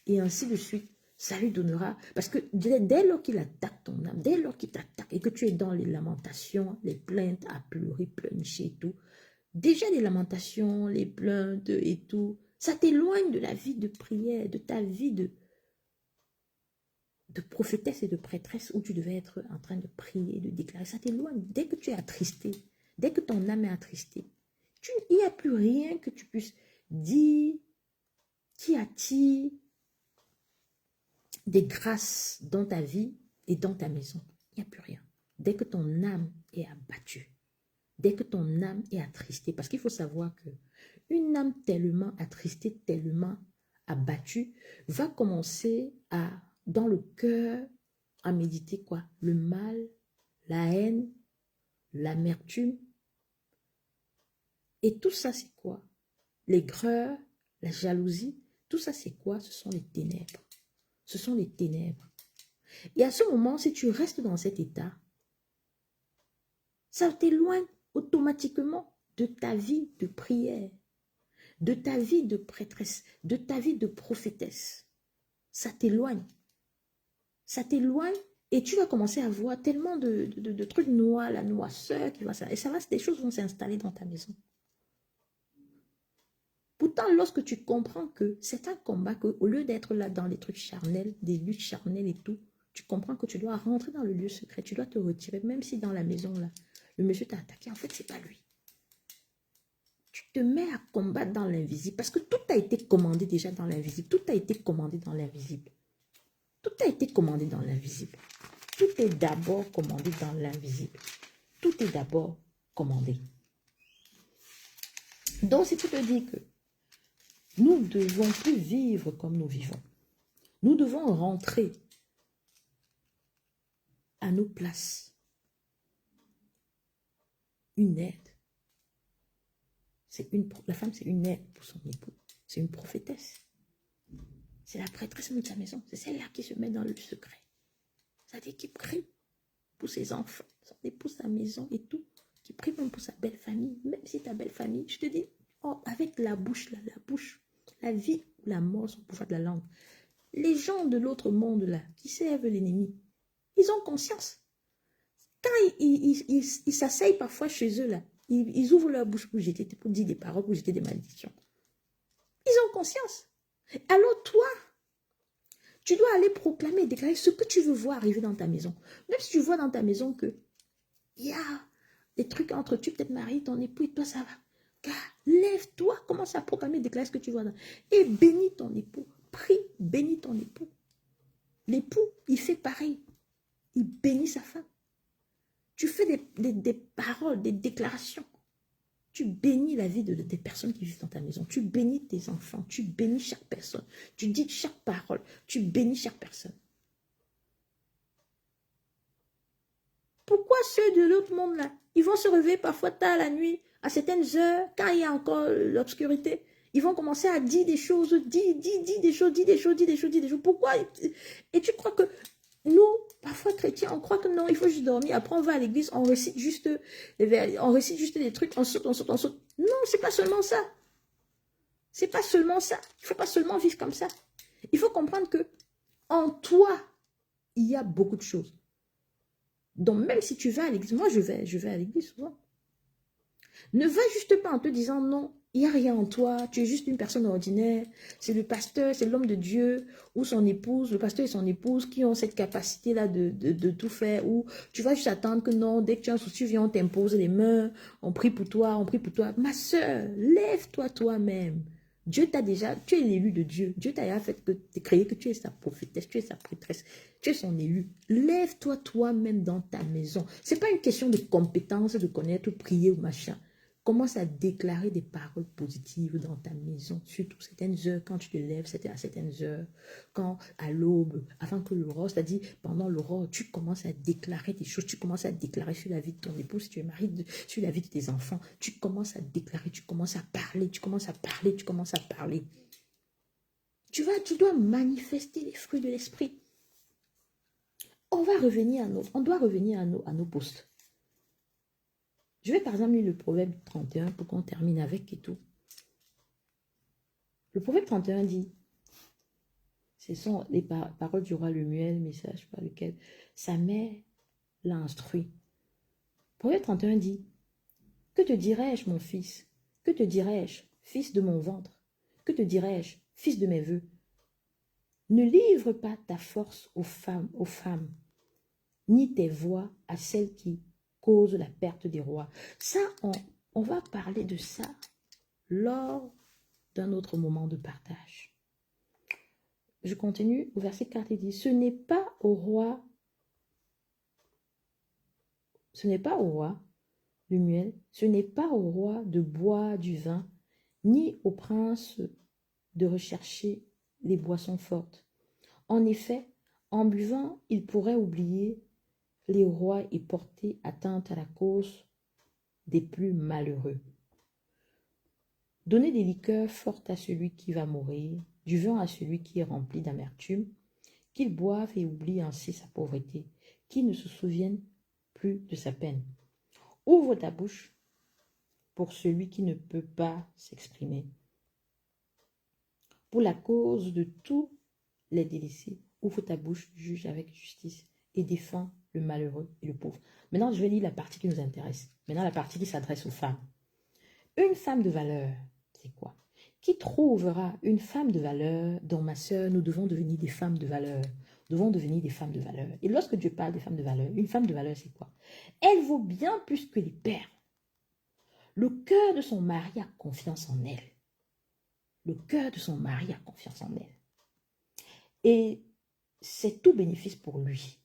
et ainsi de suite. Ça lui donnera... Parce que dès lors qu'il attaque ton âme, dès lors qu'il t'attaque, et que tu es dans les lamentations, les plaintes, à pleurer, pleurnicher et tout, déjà les lamentations, les plaintes et tout, ça t'éloigne de la vie de prière, de ta vie de prophétesse et de prêtresse où tu devais être en train de prier, de déclarer. Ça t'éloigne. Dès que tu es attristé, dès que ton âme est attristée, il n'y a plus rien que tu puisses dire qui attire des grâces dans ta vie et dans ta maison. Il n'y a plus rien. Dès que ton âme est abattue, dès que ton âme est attristée, parce qu'il faut savoir que une âme tellement attristée, tellement abattue, va commencer à, dans le cœur, à méditer quoi? Le mal, la haine, l'amertume. Et tout ça, c'est quoi? L'aigreur, la jalousie, tout ça, c'est quoi? Ce sont les ténèbres. Ce sont les ténèbres. Et à ce moment, si tu restes dans cet état, ça t'éloigne automatiquement de ta vie de prière, de ta vie de prêtresse, de ta vie de prophétesse. Ça t'éloigne. Ça t'éloigne et tu vas commencer à voir tellement de trucs noirs, la noirceur qui va ça. Et ça va, des choses vont s'installer dans ta maison. Pourtant, lorsque tu comprends que c'est un combat, qu'au lieu d'être là dans les trucs charnels, des luttes charnelles et tout, tu comprends que tu dois rentrer dans le lieu secret, tu dois te retirer, même si dans la maison, là, le monsieur t'a attaqué, en fait, c'est pas lui. Tu te mets à combattre dans l'invisible, parce que tout a été commandé déjà dans l'invisible, tout a été commandé dans l'invisible. Tout a été commandé dans l'invisible. Tout est d'abord commandé dans l'invisible. Tout est d'abord commandé. Donc, c'est pour te dire que nous ne devons plus vivre comme nous vivons. Nous devons rentrer à nos places. Une aide. La femme, c'est une aide pour son époux. C'est une prophétesse. C'est la prêtresse de sa maison. C'est celle-là qui se met dans le secret. C'est-à-dire qui prie pour ses enfants, son époux, sa maison et tout. Qui prie même pour sa belle famille. Même si ta belle famille, je te dis, oh, avec la bouche, là, la bouche, la vie ou la mort sont au pouvoir de la langue. Les gens de l'autre monde, là, qui servent l'ennemi, ils ont conscience. Quand ils s'asseyent parfois chez eux, là, ils ouvrent leur bouche pour dire des paroles, pour jeter des malédictions. Ils ont conscience. Alors toi, tu dois aller proclamer, déclarer ce que tu veux voir arriver dans ta maison. Même si tu vois dans ta maison que Il y a des trucs entre tu, peut-être marié, ton époux et toi, ça va. Car lève-toi, commence à proclamer, déclare ce que tu vois. Et bénis ton époux. Prie, bénis ton époux. L'époux, il fait pareil. Il bénit sa femme. Tu fais des paroles, des déclarations. Tu bénis la vie des personnes qui vivent dans ta maison. Tu bénis tes enfants. Tu bénis chaque personne. Tu dis chaque parole. Tu bénis chaque personne. Pourquoi ceux de l'autre monde là, ils vont se réveiller parfois tard la nuit, à certaines heures, quand il y a encore l'obscurité, ils vont commencer à dire des choses, dire des choses. Pourquoi? Et tu crois que nous, parfois chrétiens, on croit que non, il faut juste dormir. Après, on va à l'église, on récite juste des trucs, on saute. Non, c'est pas seulement ça. C'est pas seulement ça. Il faut pas seulement vivre comme ça. Il faut comprendre que en toi, il y a beaucoup de choses. Donc, même si tu vas à l'église, moi, je vais à l'église souvent. Ne va juste pas en te disant non, il n'y a rien en toi, tu es juste une personne ordinaire. C'est le pasteur, c'est l'homme de Dieu ou son épouse, le pasteur et son épouse qui ont cette capacité-là de tout faire. Ou tu vas juste attendre que non, dès que tu as un souci, viens, on t'impose les mains, on prie pour toi, on prie pour toi. Ma soeur, lève-toi toi-même. Dieu t'a déjà, tu es l'élu de Dieu. Dieu t'a déjà fait créé que tu es sa prophétesse, tu es sa prêtresse, tu es son élu. Lève-toi toi-même dans ta maison. Ce n'est pas une question de compétence, de connaître, prier ou machin. Commence à déclarer des paroles positives dans ta maison, surtout certaines heures, quand tu te lèves, c'était à certaines heures, quand à l'aube, avant que l'aurore, c'est-à-dire pendant l'aurore, tu commences à déclarer des choses, tu commences à déclarer sur la vie de ton époux, si tu es marié, sur la vie de tes enfants, tu commences à déclarer, tu commences à parler, tu commences à parler. Tu dois manifester les fruits de l'esprit. On doit revenir à nos postes. Je vais par exemple lire le proverbe 31 pour qu'on termine avec et tout. Le proverbe 31 dit, ce sont les paroles du roi Lemuel, message par lequel sa mère l'a instruit. Le proverbe 31 dit, que te dirais-je mon fils? Que te dirais-je, fils de mon ventre? Que te dirais-je, fils de mes voeux? Ne livre pas ta force aux femmes, ni tes voix à celles qui causent la perte des rois. Ça, on va parler de ça lors d'un autre moment de partage. Je continue au verset 4, il dit, ce n'est pas au roi Lemuel, ce n'est pas au roi de boire du vin, ni au prince de rechercher les boissons fortes. En effet, en buvant, il pourrait oublier les rois et porter atteinte à la cause des plus malheureux. Donnez des liqueurs fortes à celui qui va mourir, du vin à celui qui est rempli d'amertume, qu'il boive et oublie ainsi sa pauvreté, qu'il ne se souvienne plus de sa peine. Ouvre ta bouche pour celui qui ne peut pas s'exprimer. Pour la cause de tous les délaissés, ouvre ta bouche, juge avec justice et défends le malheureux et le pauvre. Maintenant, je vais lire la partie qui nous intéresse. Maintenant, la partie qui s'adresse aux femmes. Une femme de valeur, c'est quoi? Qui trouvera une femme de valeur dont ma sœur, nous devons devenir des femmes de valeur. Nous devons devenir des femmes de valeur. Et lorsque Dieu parle des femmes de valeur, une femme de valeur, c'est quoi? Elle vaut bien plus que les perles. Le cœur de son mari a confiance en elle. Le cœur de son mari a confiance en elle. Et c'est tout bénéfice pour lui.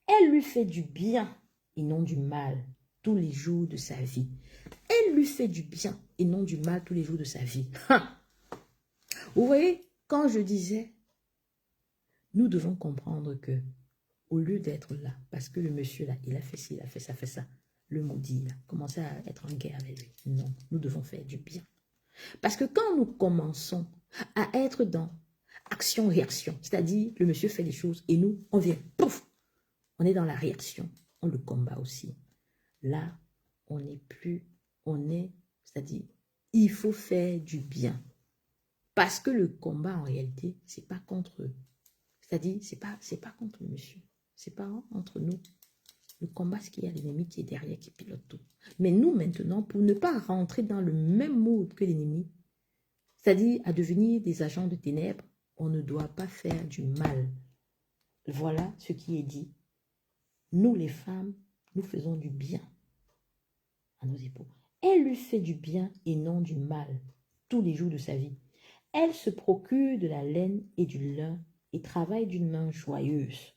Elle lui fait du bien et non du mal tous les jours de sa vie. Elle lui fait du bien et non du mal tous les jours de sa vie. Vous voyez, quand je disais, nous devons comprendre que au lieu d'être là, parce que le monsieur là, il a fait ci, il a fait ça, le maudit là, commencer à être en guerre avec lui. Non, nous devons faire du bien. Parce que quand nous commençons à être dans action-réaction, c'est-à-dire le monsieur fait des choses et nous, on vient, pouf, on est dans la réaction, on le combat aussi. Là, on n'est plus, c'est-à-dire, il faut faire du bien. Parce que le combat, en réalité, c'est pas contre eux. C'est-à-dire, c'est pas contre le monsieur. C'est pas entre nous. Le combat, c'est qu'il y a l'ennemi qui est derrière, qui pilote tout. Mais nous, maintenant, pour ne pas rentrer dans le même mood que l'ennemi, c'est-à-dire à devenir des agents de ténèbres, on ne doit pas faire du mal. Voilà ce qui est dit. Nous, les femmes, nous faisons du bien à nos époux. Elle lui fait du bien et non du mal tous les jours de sa vie. Elle se procure de la laine et du lin et travaille d'une main joyeuse.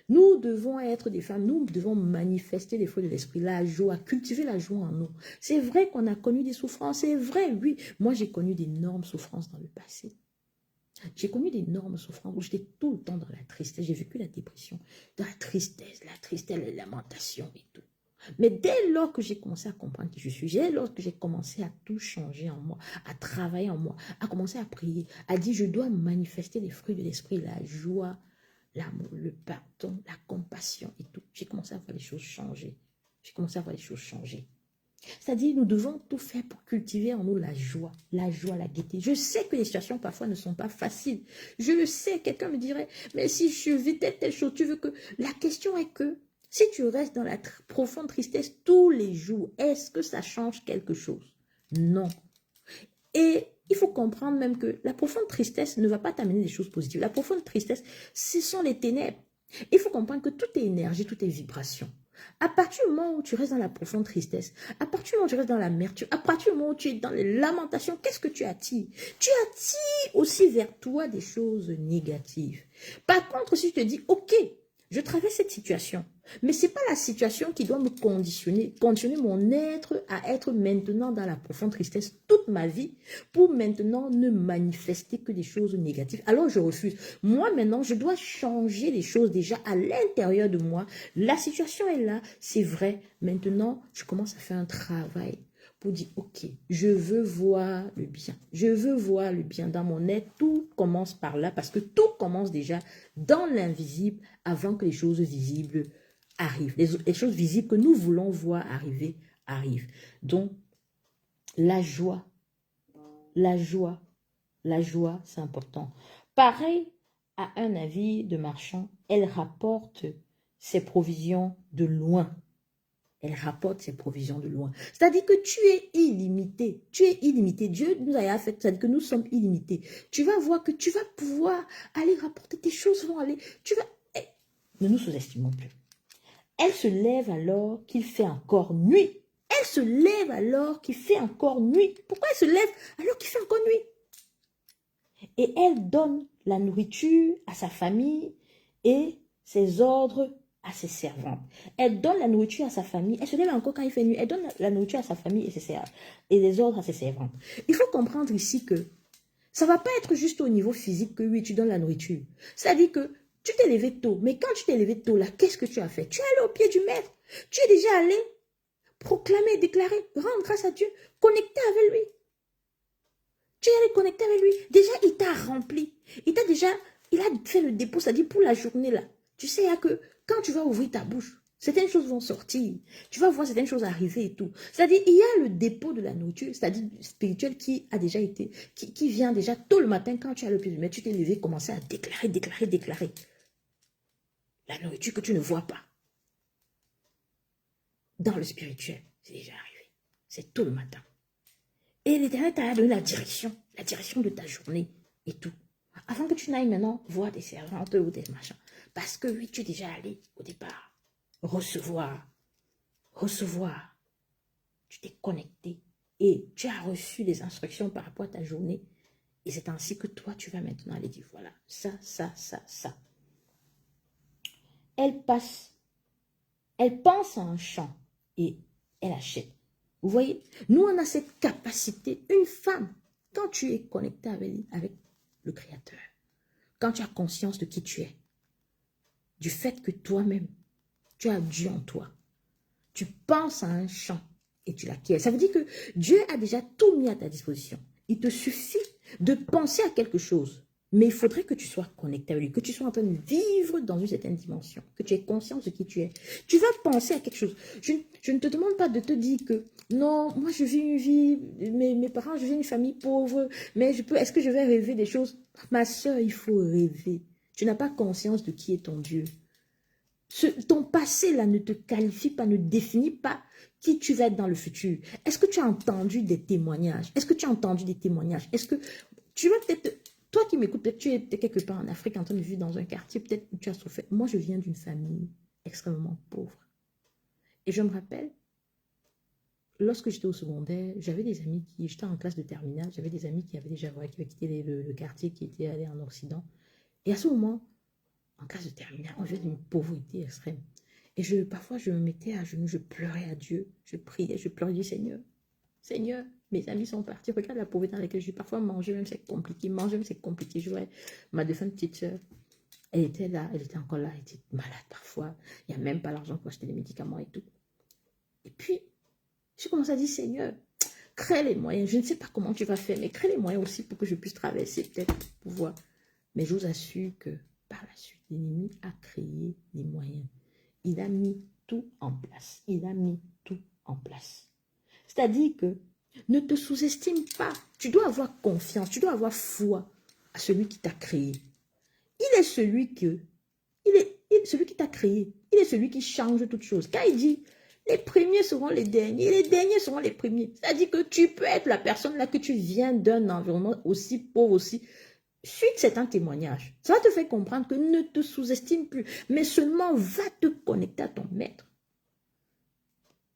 Nous devons être des femmes, nous devons manifester les fruits de l'esprit, la joie, cultiver la joie en nous. C'est vrai qu'on a connu des souffrances, c'est vrai, oui. Moi, j'ai connu d'énormes souffrances dans le passé. J'ai connu d'énormes souffrances où j'étais tout le temps dans la tristesse. J'ai vécu la dépression, dans la tristesse, les lamentations et tout. Mais dès lors que j'ai commencé à comprendre qui je suis, dès lors que j'ai commencé à tout changer en moi, à travailler en moi, à commencer à prier, à dire je dois manifester les fruits de l'esprit, la joie, l'amour, le pardon, la compassion et tout. J'ai commencé à voir les choses changer. J'ai commencé à voir les choses changer. C'est-à-dire, nous devons tout faire pour cultiver en nous la joie, la gaieté. Je sais que les situations parfois ne sont pas faciles. Je le sais, quelqu'un me dirait, mais si je vis telle chose, tu veux que... La question est que, si tu restes dans la profonde tristesse tous les jours, est-ce que ça change quelque chose? Non. Et il faut comprendre même que la profonde tristesse ne va pas t'amener des choses positives. La profonde tristesse, ce sont les ténèbres. Il faut comprendre que tout est énergie, tout est vibration. À partir du moment où tu restes dans la profonde tristesse, à partir du moment où tu restes dans l'amertume, à partir du moment où tu es dans les lamentations, qu'est-ce que tu attires? Tu attires aussi vers toi des choses négatives. Par contre, si tu te dis, ok, je traverse cette situation, mais ce n'est pas la situation qui doit me conditionner mon être à être maintenant dans la profonde tristesse toute ma vie pour maintenant ne manifester que des choses négatives. Alors je refuse. Moi maintenant, je dois changer les choses déjà à l'intérieur de moi. La situation est là, c'est vrai. Maintenant, je commence à faire un travail pour dire, ok, je veux voir le bien. Je veux voir le bien dans mon être. Tout commence par là parce que tout commence déjà dans l'invisible avant que les choses visibles arrivent. Les choses visibles que nous voulons voir arriver, arrivent. Donc, la joie, la joie, la joie, c'est important. Pareil à un avis de marchand, elle rapporte ses provisions de loin. Elle rapporte ses provisions de loin. C'est-à-dire que tu es illimité. Tu es illimité. Dieu nous a fait, c'est-à-dire que nous sommes illimités. Tu vas voir que tu vas pouvoir aller rapporter, tes choses vont aller. Tu vas... Ne nous sous-estimons plus. Elle se lève alors qu'il fait encore nuit. Elle se lève alors qu'il fait encore nuit. Pourquoi elle se lève alors qu'il fait encore nuit? Et elle donne la nourriture à sa famille et ses ordres à ses servantes. Elle donne la nourriture à sa famille. Elle se lève encore quand il fait nuit. Elle donne la nourriture à sa famille et les ordres à ses servantes. Il faut comprendre ici que ça ne va pas être juste au niveau physique que oui, tu donnes la nourriture. C'est-à-dire que tu t'es levé tôt. Mais quand tu t'es levé tôt, là, qu'est-ce que tu as fait? Tu es allé au pied du maître. Tu es déjà allé proclamer, déclarer, rendre grâce à Dieu, connecter avec lui. Tu es allé connecter avec lui. Déjà, il t'a rempli. Il a fait le dépôt, c'est-à-dire pour la journée là. Tu sais que quand tu vas ouvrir ta bouche, certaines choses vont sortir. Tu vas voir certaines choses arriver et tout. C'est-à-dire, il y a le dépôt de la nourriture, c'est-à-dire spirituel qui a déjà été, qui vient déjà tôt le matin quand tu as le pied du maître, tu t'es levé, commencer à déclarer. La nourriture que tu ne vois pas. Dans le spirituel, c'est déjà arrivé. C'est tôt le matin. Et l'Éternel t'a donné la direction de ta journée et tout. Avant que tu n'ailles maintenant voir des servantes ou des machins. Parce que oui, tu es déjà allé au départ. Recevoir. Tu t'es connecté et tu as reçu des instructions par rapport à ta journée. Et c'est ainsi que toi, tu vas maintenant aller dire, voilà, ça. Elle pense à un champ et elle achète. Vous voyez, nous, on a cette capacité. Une femme, quand tu es connecté avec le Créateur, quand tu as conscience de qui tu es, du fait que toi-même, tu as Dieu en toi, tu penses à un champ et tu l'acquiers. Ça veut dire que Dieu a déjà tout mis à ta disposition. Il te suffit de penser à quelque chose. Mais il faudrait que tu sois connecté avec lui, que tu sois en train de vivre dans une certaine dimension, que tu aies conscience de qui tu es. Tu vas penser à quelque chose. Je ne te demande pas de te dire que non, moi je vis une vie, mes parents, je vis une famille pauvre, mais est-ce que je vais rêver des choses? Ma soeur, il faut rêver. Tu n'as pas conscience de qui est ton Dieu. Ton passé là ne te qualifie pas, ne définit pas qui tu vas être dans le futur. Est-ce que tu as entendu des témoignages? Est-ce que tu as entendu des témoignages? Est-ce que tu vas peut-être... Toi qui m'écoutes, peut-être tu es quelque part en Afrique en train de vivre dans un quartier, peut-être tu as souffert. Moi, je viens d'une famille extrêmement pauvre. Et je me rappelle, lorsque j'étais au secondaire, j'avais des amis j'étais en classe de terminale, j'avais des amis qui avaient déjà qui avaient quitté le quartier, qui étaient allés en Occident. Et à ce moment, en classe de terminale, on vient d'une pauvreté extrême. Et parfois, je me mettais à genoux, je pleurais à Dieu, je priais, je pleurais, Seigneur, Seigneur, mes amis sont partis, regarde la pauvreté dans laquelle je suis. Parfois, manger même, c'est compliqué, manger même, c'est compliqué. Je vois ma défunte petite soeur, elle était là, elle était encore là, elle était malade parfois. Il n'y a même pas l'argent pour acheter les médicaments et tout. Et puis, je commence à dire, Seigneur, crée les moyens. Je ne sais pas comment tu vas faire, mais crée les moyens aussi pour que je puisse traverser, peut-être, pour pouvoir. Mais je vous assure que par la suite, l'ennemi a créé les moyens. Il a mis tout en place. Il a mis tout en place. C'est-à-dire que ne te sous-estime pas. Tu dois avoir confiance, tu dois avoir foi à celui qui t'a créé. Il est celui celui qui t'a créé. Il est celui qui change toutes choses. Quand il dit, les premiers seront les derniers, et les derniers seront les premiers. C'est-à-dire que tu peux être la personne là que tu viens d'un environnement aussi pauvre, aussi. Suite, c'est un témoignage. Ça va te faire comprendre que ne te sous-estime plus, mais seulement va te connecter à ton maître.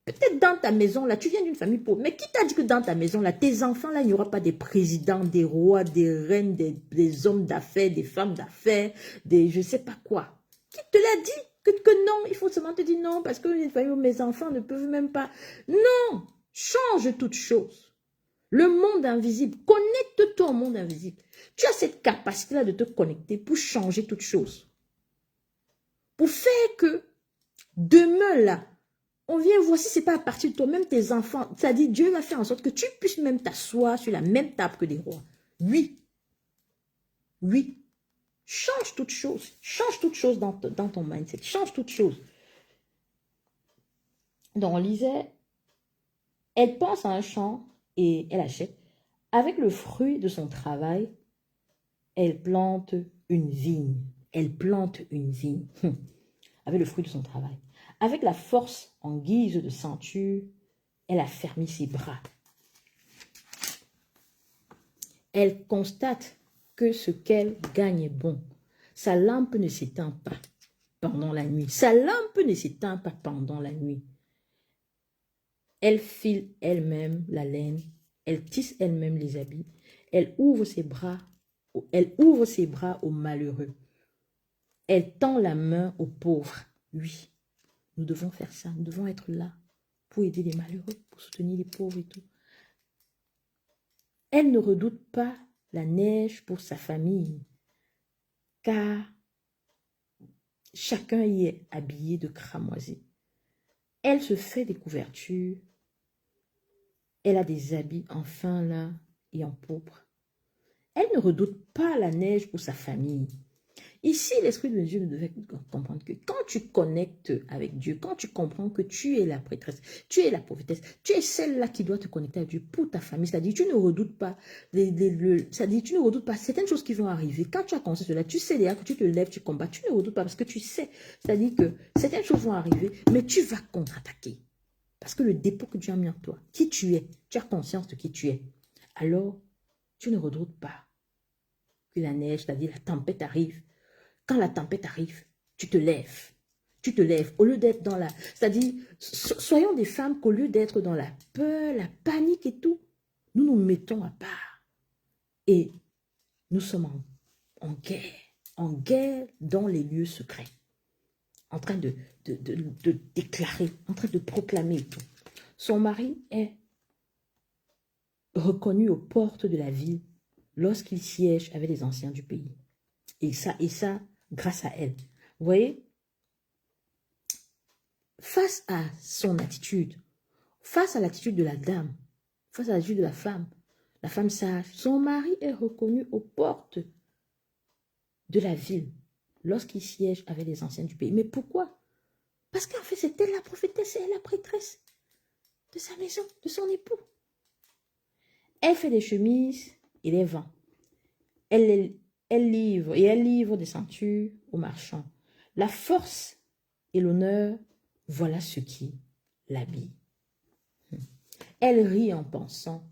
Peut-être dans ta maison, là, tu viens d'une famille pauvre, mais qui t'a dit que dans ta maison, là, tes enfants, là, il n'y aura pas des présidents, des rois, des reines, des hommes d'affaires, des femmes d'affaires, des je ne sais pas quoi. Qui te l'a dit que non, il faut seulement te dire non, parce que une famille où mes enfants ne peuvent même pas. Non, change toute chose. Le monde invisible, connecte-toi au monde invisible. Tu as cette capacité-là de te connecter pour changer toute chose. Pour faire que demain, là, on vient voir si ce n'est pas à partir de toi, même tes enfants. C'est-à-dire, Dieu va faire en sorte que tu puisses même t'asseoir sur la même table que des rois. Oui. Oui. Change toute chose. Change toute chose dans ton mindset. Change toute chose. Donc, on lisait, elle pense à un champ et elle achète. Avec le fruit de son travail, elle plante une vigne. Elle plante une vigne. Avec le fruit de son travail. Avec la force en guise de ceinture, elle a fermé ses bras. Elle constate que ce qu'elle gagne est bon. Sa lampe ne s'éteint pas pendant la nuit. Sa lampe ne s'éteint pas pendant la nuit. Elle file elle-même la laine. Elle tisse elle-même les habits. Elle ouvre ses bras aux malheureux. Elle tend la main aux pauvres. Oui, nous devons faire ça. Nous devons être là pour aider les malheureux, pour soutenir les pauvres et tout. Elle ne redoute pas la neige pour sa famille, car chacun y est habillé de cramoisi. Elle se fait des couvertures. Elle a des habits en fin lin et en pourpre. Elle ne redoute pas la neige pour sa famille. Ici, l'Esprit de Dieu nous devait comprendre que quand tu connectes avec Dieu, quand tu comprends que tu es la prêtresse, tu es la prophétesse, tu es celle-là qui doit te connecter à Dieu pour ta famille, c'est-à-dire tu ne redoutes pas, c'est-à-dire tu ne redoutes pas certaines choses qui vont arriver. Quand tu as conscience de cela, tu sais déjà que tu te lèves, tu combats, tu ne redoutes pas parce que tu sais, c'est-à-dire que certaines choses vont arriver, mais tu vas contre-attaquer. Parce que le dépôt que Dieu a mis en toi, qui tu es, tu as conscience de qui tu es. Alors, tu ne redoutes pas que la neige, c'est-à-dire la tempête arrive. Quand la tempête arrive, tu te lèves. Tu te lèves. Au lieu d'être dans la... C'est-à-dire, soyons des femmes qu'au lieu d'être dans la peur, la panique et tout, nous nous mettons à part. Et nous sommes en guerre. En guerre dans les lieux secrets. En train de déclarer, en train de proclamer et tout. Son mari est reconnu aux portes de la ville lorsqu'il siège avec les anciens du pays. Et ça, grâce à elle. Vous voyez, face à son attitude, face à l'attitude de la dame, face à l'attitude de la femme sage, son mari est reconnu aux portes de la ville lorsqu'il siège avec les anciens du pays. Mais pourquoi? Parce qu'en fait, c'est elle la prophétesse et la prêtresse de sa maison, de son époux. Elle fait des chemises et les vend. Elle livre des ceintures aux marchands. La force et l'honneur, voilà ce qui l'habille. Elle rit en pensant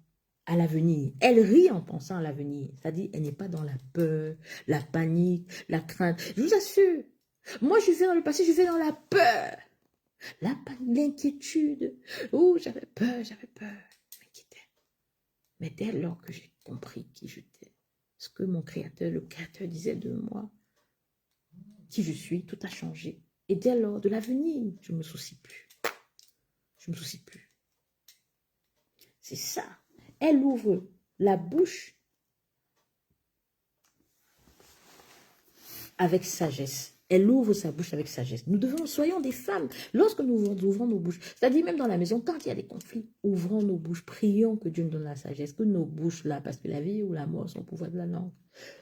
à l'avenir. Elle rit en pensant à l'avenir. C'est-à-dire, elle n'est pas dans la peur, la panique, la crainte. Je vous assure, moi je vais dans le passé, je vais dans la peur. L'inquiétude. Oh, j'avais peur, je m'inquiétais. Mais dès lors que j'ai compris qui j'étais, ce que mon créateur, le créateur disait de moi, qui je suis, tout a changé. Et dès lors de l'avenir, je ne me soucie plus. Je ne me soucie plus. C'est ça. Elle ouvre la bouche avec sagesse. Elle ouvre sa bouche avec sagesse. Soyons des femmes. Lorsque nous ouvrons nos bouches, c'est-à-dire même dans la maison, quand il y a des conflits, ouvrons nos bouches, prions que Dieu nous donne la sagesse, que nos bouches là, parce que la vie ou la mort sont au pouvoir de la langue.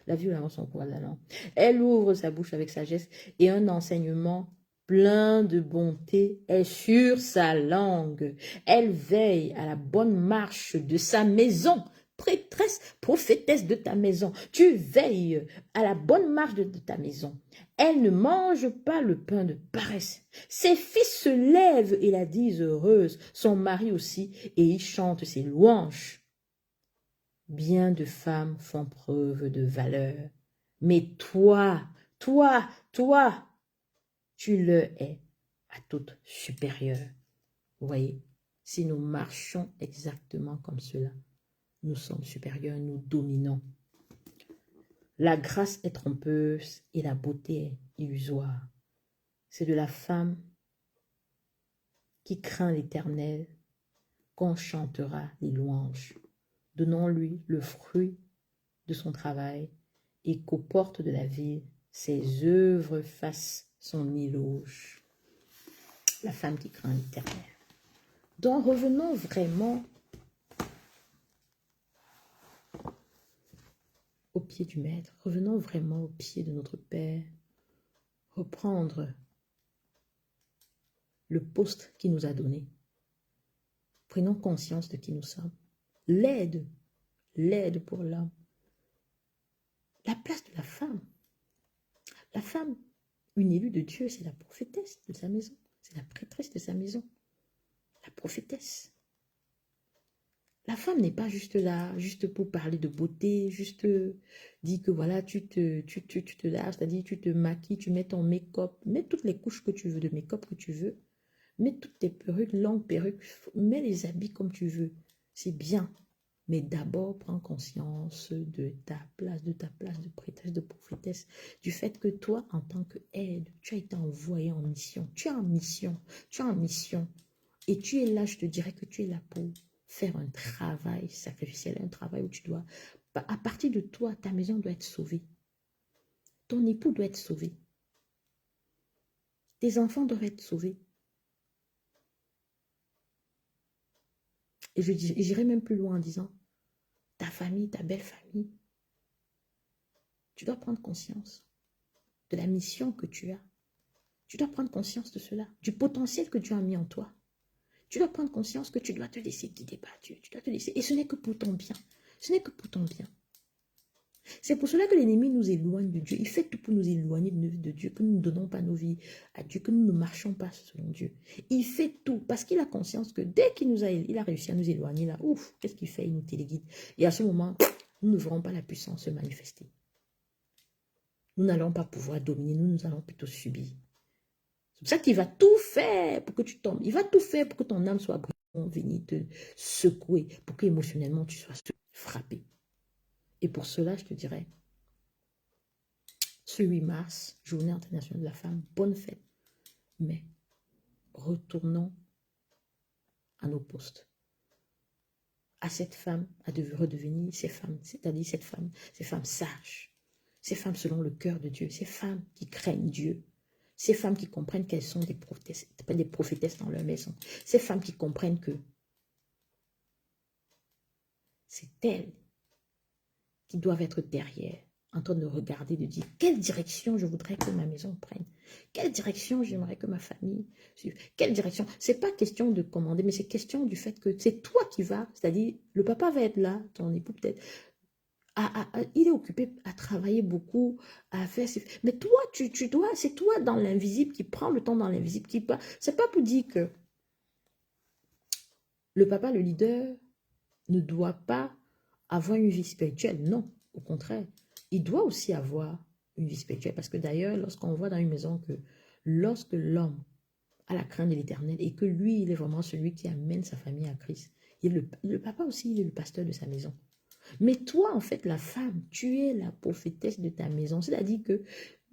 La vie ou la mort sont au pouvoir de la langue. Elle ouvre sa bouche avec sagesse et un enseignement plein de bonté est sur sa langue. Elle veille à la bonne marche de sa maison. Prêtresse, prophétesse de ta maison, tu veilles à la bonne marche de ta maison. Elle ne mange pas le pain de paresse. Ses fils se lèvent et la disent heureuse, son mari aussi, et il chante ses louanges. Bien de femmes font preuve de valeur, mais toi, tu le es à toute supérieure. Vous voyez, si nous marchons exactement comme cela, nous sommes supérieurs, nous dominons. La grâce est trompeuse et la beauté est illusoire. C'est de la femme qui craint l'Éternel qu'on chantera les louanges. Donnons-lui le fruit de son travail et qu'aux portes de la ville, ses œuvres fassent son éloge. La femme qui craint l'Éternel. Donc revenons vraiment au pied du Maître, revenons vraiment au pied de notre Père, reprendre le poste qu'il nous a donné. Prenons conscience de qui nous sommes. L'aide pour l'homme. La place de la femme. La femme, une élue de Dieu, c'est la prophétesse de sa maison. C'est la prêtresse de sa maison. La prophétesse. La femme n'est pas juste là, juste pour parler de beauté, juste dire que voilà, tu te laves, c'est-à-dire tu te maquilles, tu mets ton make-up, mets toutes les couches que tu veux de make-up que tu veux, mets toutes tes perruques, longues perruques, mets les habits comme tu veux. C'est bien. Mais d'abord, prends conscience de ta place de prêtresse, de prophétesse, du fait que toi, en tant qu'aide, tu as été envoyé en mission. Tu es en mission. Et tu es là, je te dirais que tu es là pour faire un travail sacrificiel, un travail où tu dois, à partir de toi, ta maison doit être sauvée. Ton époux doit être sauvé. Tes enfants doivent être sauvés. Et j'irai même plus loin en disant, ta famille, ta belle famille, tu dois prendre conscience de la mission que tu as. Tu dois prendre conscience de cela, du potentiel que Dieu a mis en toi. Tu dois prendre conscience que tu dois te laisser guider par Dieu. Tu dois te laisser. Et ce n'est que pour ton bien. Ce n'est que pour ton bien. C'est pour cela que l'ennemi nous éloigne de Dieu. Il fait tout pour nous éloigner de Dieu, que nous ne donnons pas nos vies à Dieu, que nous ne marchons pas selon Dieu. Il fait tout parce qu'il a conscience que dès il a réussi à nous éloigner là, ouf, qu'est-ce qu'il fait? Il nous téléguide. Et à ce moment, nous ne verrons pas la puissance se manifester. Nous n'allons pas pouvoir dominer, nous allons plutôt subir. C'est pour ça qu'il va tout faire pour que tu tombes. Il va tout faire pour que ton âme soit brisée, venir te secouer, pour qu'émotionnellement tu sois frappé. Et pour cela, je te dirais, ce 8 mars, journée internationale de la femme, bonne fête. Mais retournons à nos postes. À cette femme, à redevenir ces femmes, c'est-à-dire ces femmes sages, ces femmes selon le cœur de Dieu, ces femmes qui craignent Dieu, ces femmes qui comprennent qu'elles sont des prophétesses dans leur maison, ces femmes qui comprennent que c'est elles qui doivent être derrière, en train de regarder, de dire quelle direction je voudrais que ma maison prenne, quelle direction j'aimerais que ma famille suive, quelle direction. C'est pas question de commander, mais c'est question du fait que c'est toi qui vas, c'est-à-dire le papa va être là, ton époux peut-être, il est occupé à travailler beaucoup, à faire, mais toi, tu dois, c'est toi dans l'invisible qui prend le temps dans l'invisible, qui pas, c'est pas pour dire que le papa, le leader, ne doit pas avoir une vie spirituelle. Non, au contraire. Il doit aussi avoir une vie spirituelle. Parce que d'ailleurs, lorsqu'on voit dans une maison que lorsque l'homme à la crainte de l'Éternel et que lui, il est vraiment celui qui amène sa famille à Christ. Et le papa aussi, il est le pasteur de sa maison. Mais toi, en fait, la femme, tu es la prophétesse de ta maison. C'est-à-dire que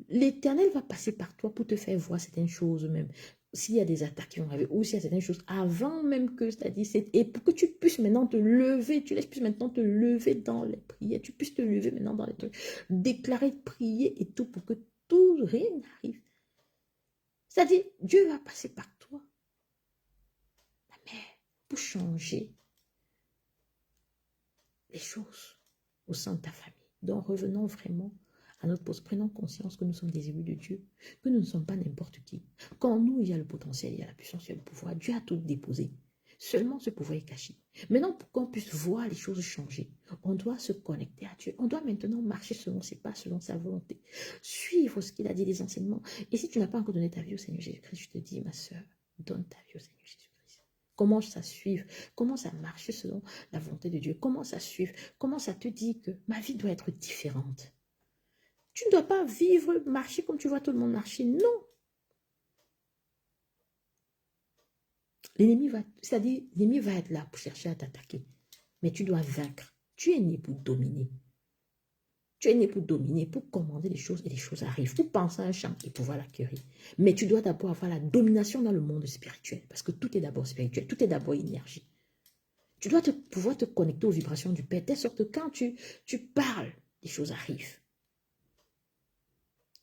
l'Éternel va passer par toi pour te faire voir certaines choses même. S'il y a des attaques qui vont arriver, ou s'il y a certaines choses avant même que, c'est-à-dire, et pour que tu puisses maintenant te lever, tu laisses plus maintenant te lever dans les prières, tu puisses te lever maintenant dans les trucs, déclarer, prier et tout, pour que tout, rien n'arrive. C'est-à-dire, Dieu va passer par toi, la mère, pour changer les choses au sein de ta famille. Donc, revenons vraiment à notre poste. Prenons conscience que nous sommes des élus de Dieu, que nous ne sommes pas n'importe qui. Quand nous, il y a le potentiel, il y a la puissance, il y a le pouvoir. Dieu a tout déposé. Seulement, ce pouvoir est caché. Maintenant, pour qu'on puisse voir les choses changer, on doit se connecter à Dieu. On doit maintenant marcher selon ses pas, selon sa volonté. Suivre ce qu'il a dit, les enseignements. Et si tu n'as pas encore donné ta vie au Seigneur Jésus-Christ, je te dis, ma soeur, donne ta vie au Seigneur Jésus-Christ. Commence à suivre, commence à marcher selon la volonté de Dieu, commence à suivre, commence à te dire que ma vie doit être différente. Tu ne dois pas vivre, marcher comme tu vois tout le monde marcher, non. L'ennemi va, c'est-à-dire, l'ennemi va être là pour chercher à t'attaquer, mais tu dois vaincre. Tu es né pour dominer. Tu es né pour dominer, pour commander les choses et les choses arrivent, pour penser à un champ et pouvoir l'acquérir. Mais tu dois d'abord avoir la domination dans le monde spirituel, parce que tout est d'abord spirituel, tout est d'abord énergie. Tu dois pouvoir te connecter aux vibrations du Père, de sorte que quand tu parles, les choses arrivent.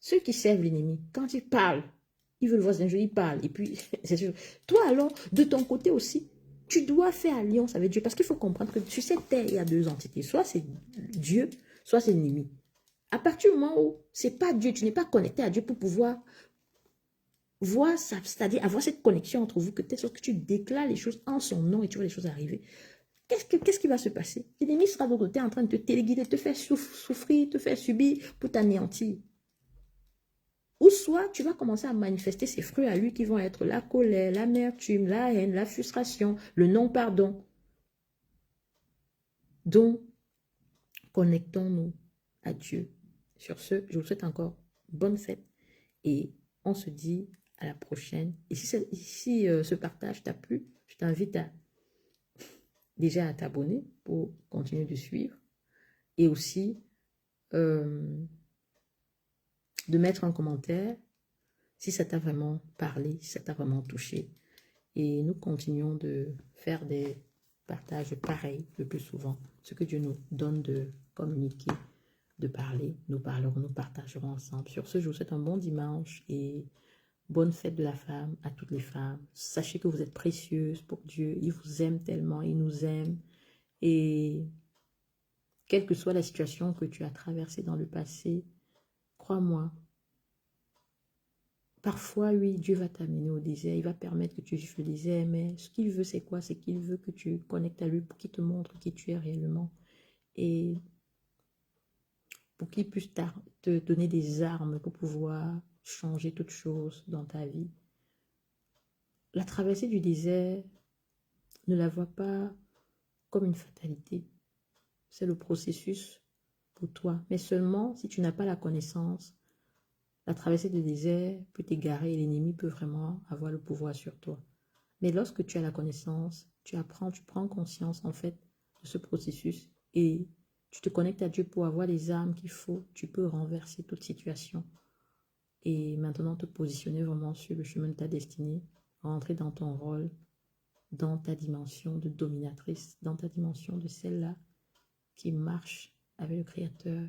Ceux qui servent l'ennemi, quand ils parlent, ils veulent voir un jeu, ils parlent. Et puis, c'est sûr. Toi alors, de ton côté aussi, tu dois faire alliance avec Dieu. Parce qu'il faut comprendre que sur cette terre, il y a deux entités. Soit c'est Dieu, soit c'est l'ennemi. À partir du moment où c'est pas Dieu, tu n'es pas connecté à Dieu pour pouvoir voir ça, c'est-à-dire avoir cette connexion entre vous, que telle sorte que tu déclares les choses en son nom et tu vois les choses arriver. Qu'est-ce qui va se passer? L'ennemi sera de l'autre côté en train de te téléguider, te faire souffrir, te faire subir pour t'anéantir. Ou soit tu vas commencer à manifester ces fruits à lui qui vont être la colère, l'amertume, la haine, la frustration, le non-pardon. Donc, connectons-nous à Dieu. Sur ce, je vous souhaite encore bonne fête et on se dit à la prochaine. Et si ce partage t'a plu, je t'invite déjà à t'abonner pour continuer de suivre et aussi de mettre un commentaire si ça t'a vraiment parlé, si ça t'a vraiment touché. Et nous continuons de faire des partages pareils le plus souvent. Ce que Dieu nous donne de communiquer, de parler, nous parlerons, nous partagerons ensemble. Sur ce, je vous souhaite un bon dimanche et bonne fête de la femme à toutes les femmes. Sachez que vous êtes précieuses pour Dieu. Il vous aime tellement, il nous aime. Et quelle que soit la situation que tu as traversée dans le passé, crois-moi, parfois, oui, Dieu va t'amener au désert, il va permettre que tu vives le désert, mais ce qu'il veut, c'est quoi? C'est qu'il veut que tu connectes à lui pour qu'il te montre qui tu es réellement et pour qu'il puisse te donner des armes pour pouvoir changer toutes choses dans ta vie. La traversée du désert, ne la vois pas comme une fatalité. C'est le processus pour toi, mais seulement si tu n'as pas la connaissance. La traversée du désert peut t'égarer et l'ennemi peut vraiment avoir le pouvoir sur toi. Mais lorsque tu as la connaissance, tu apprends, tu prends conscience en fait de ce processus et tu te connectes à Dieu pour avoir les armes qu'il faut, tu peux renverser toute situation et maintenant te positionner vraiment sur le chemin de ta destinée, rentrer dans ton rôle, dans ta dimension de dominatrice, dans ta dimension de celle-là qui marche avec le Créateur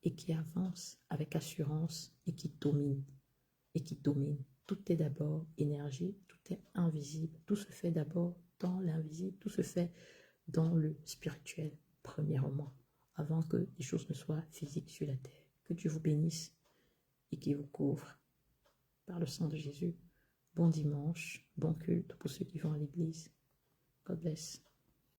et qui avance avec assurance et qui domine. Tout est d'abord énergie, tout est invisible, tout se fait d'abord dans l'invisible, tout se fait dans le spirituel, premièrement, avant que les choses ne soient physiques sur la terre. Que Dieu vous bénisse et qu'il vous couvre par le sang de Jésus. Bon dimanche, bon culte pour ceux qui vont à l'église. God bless.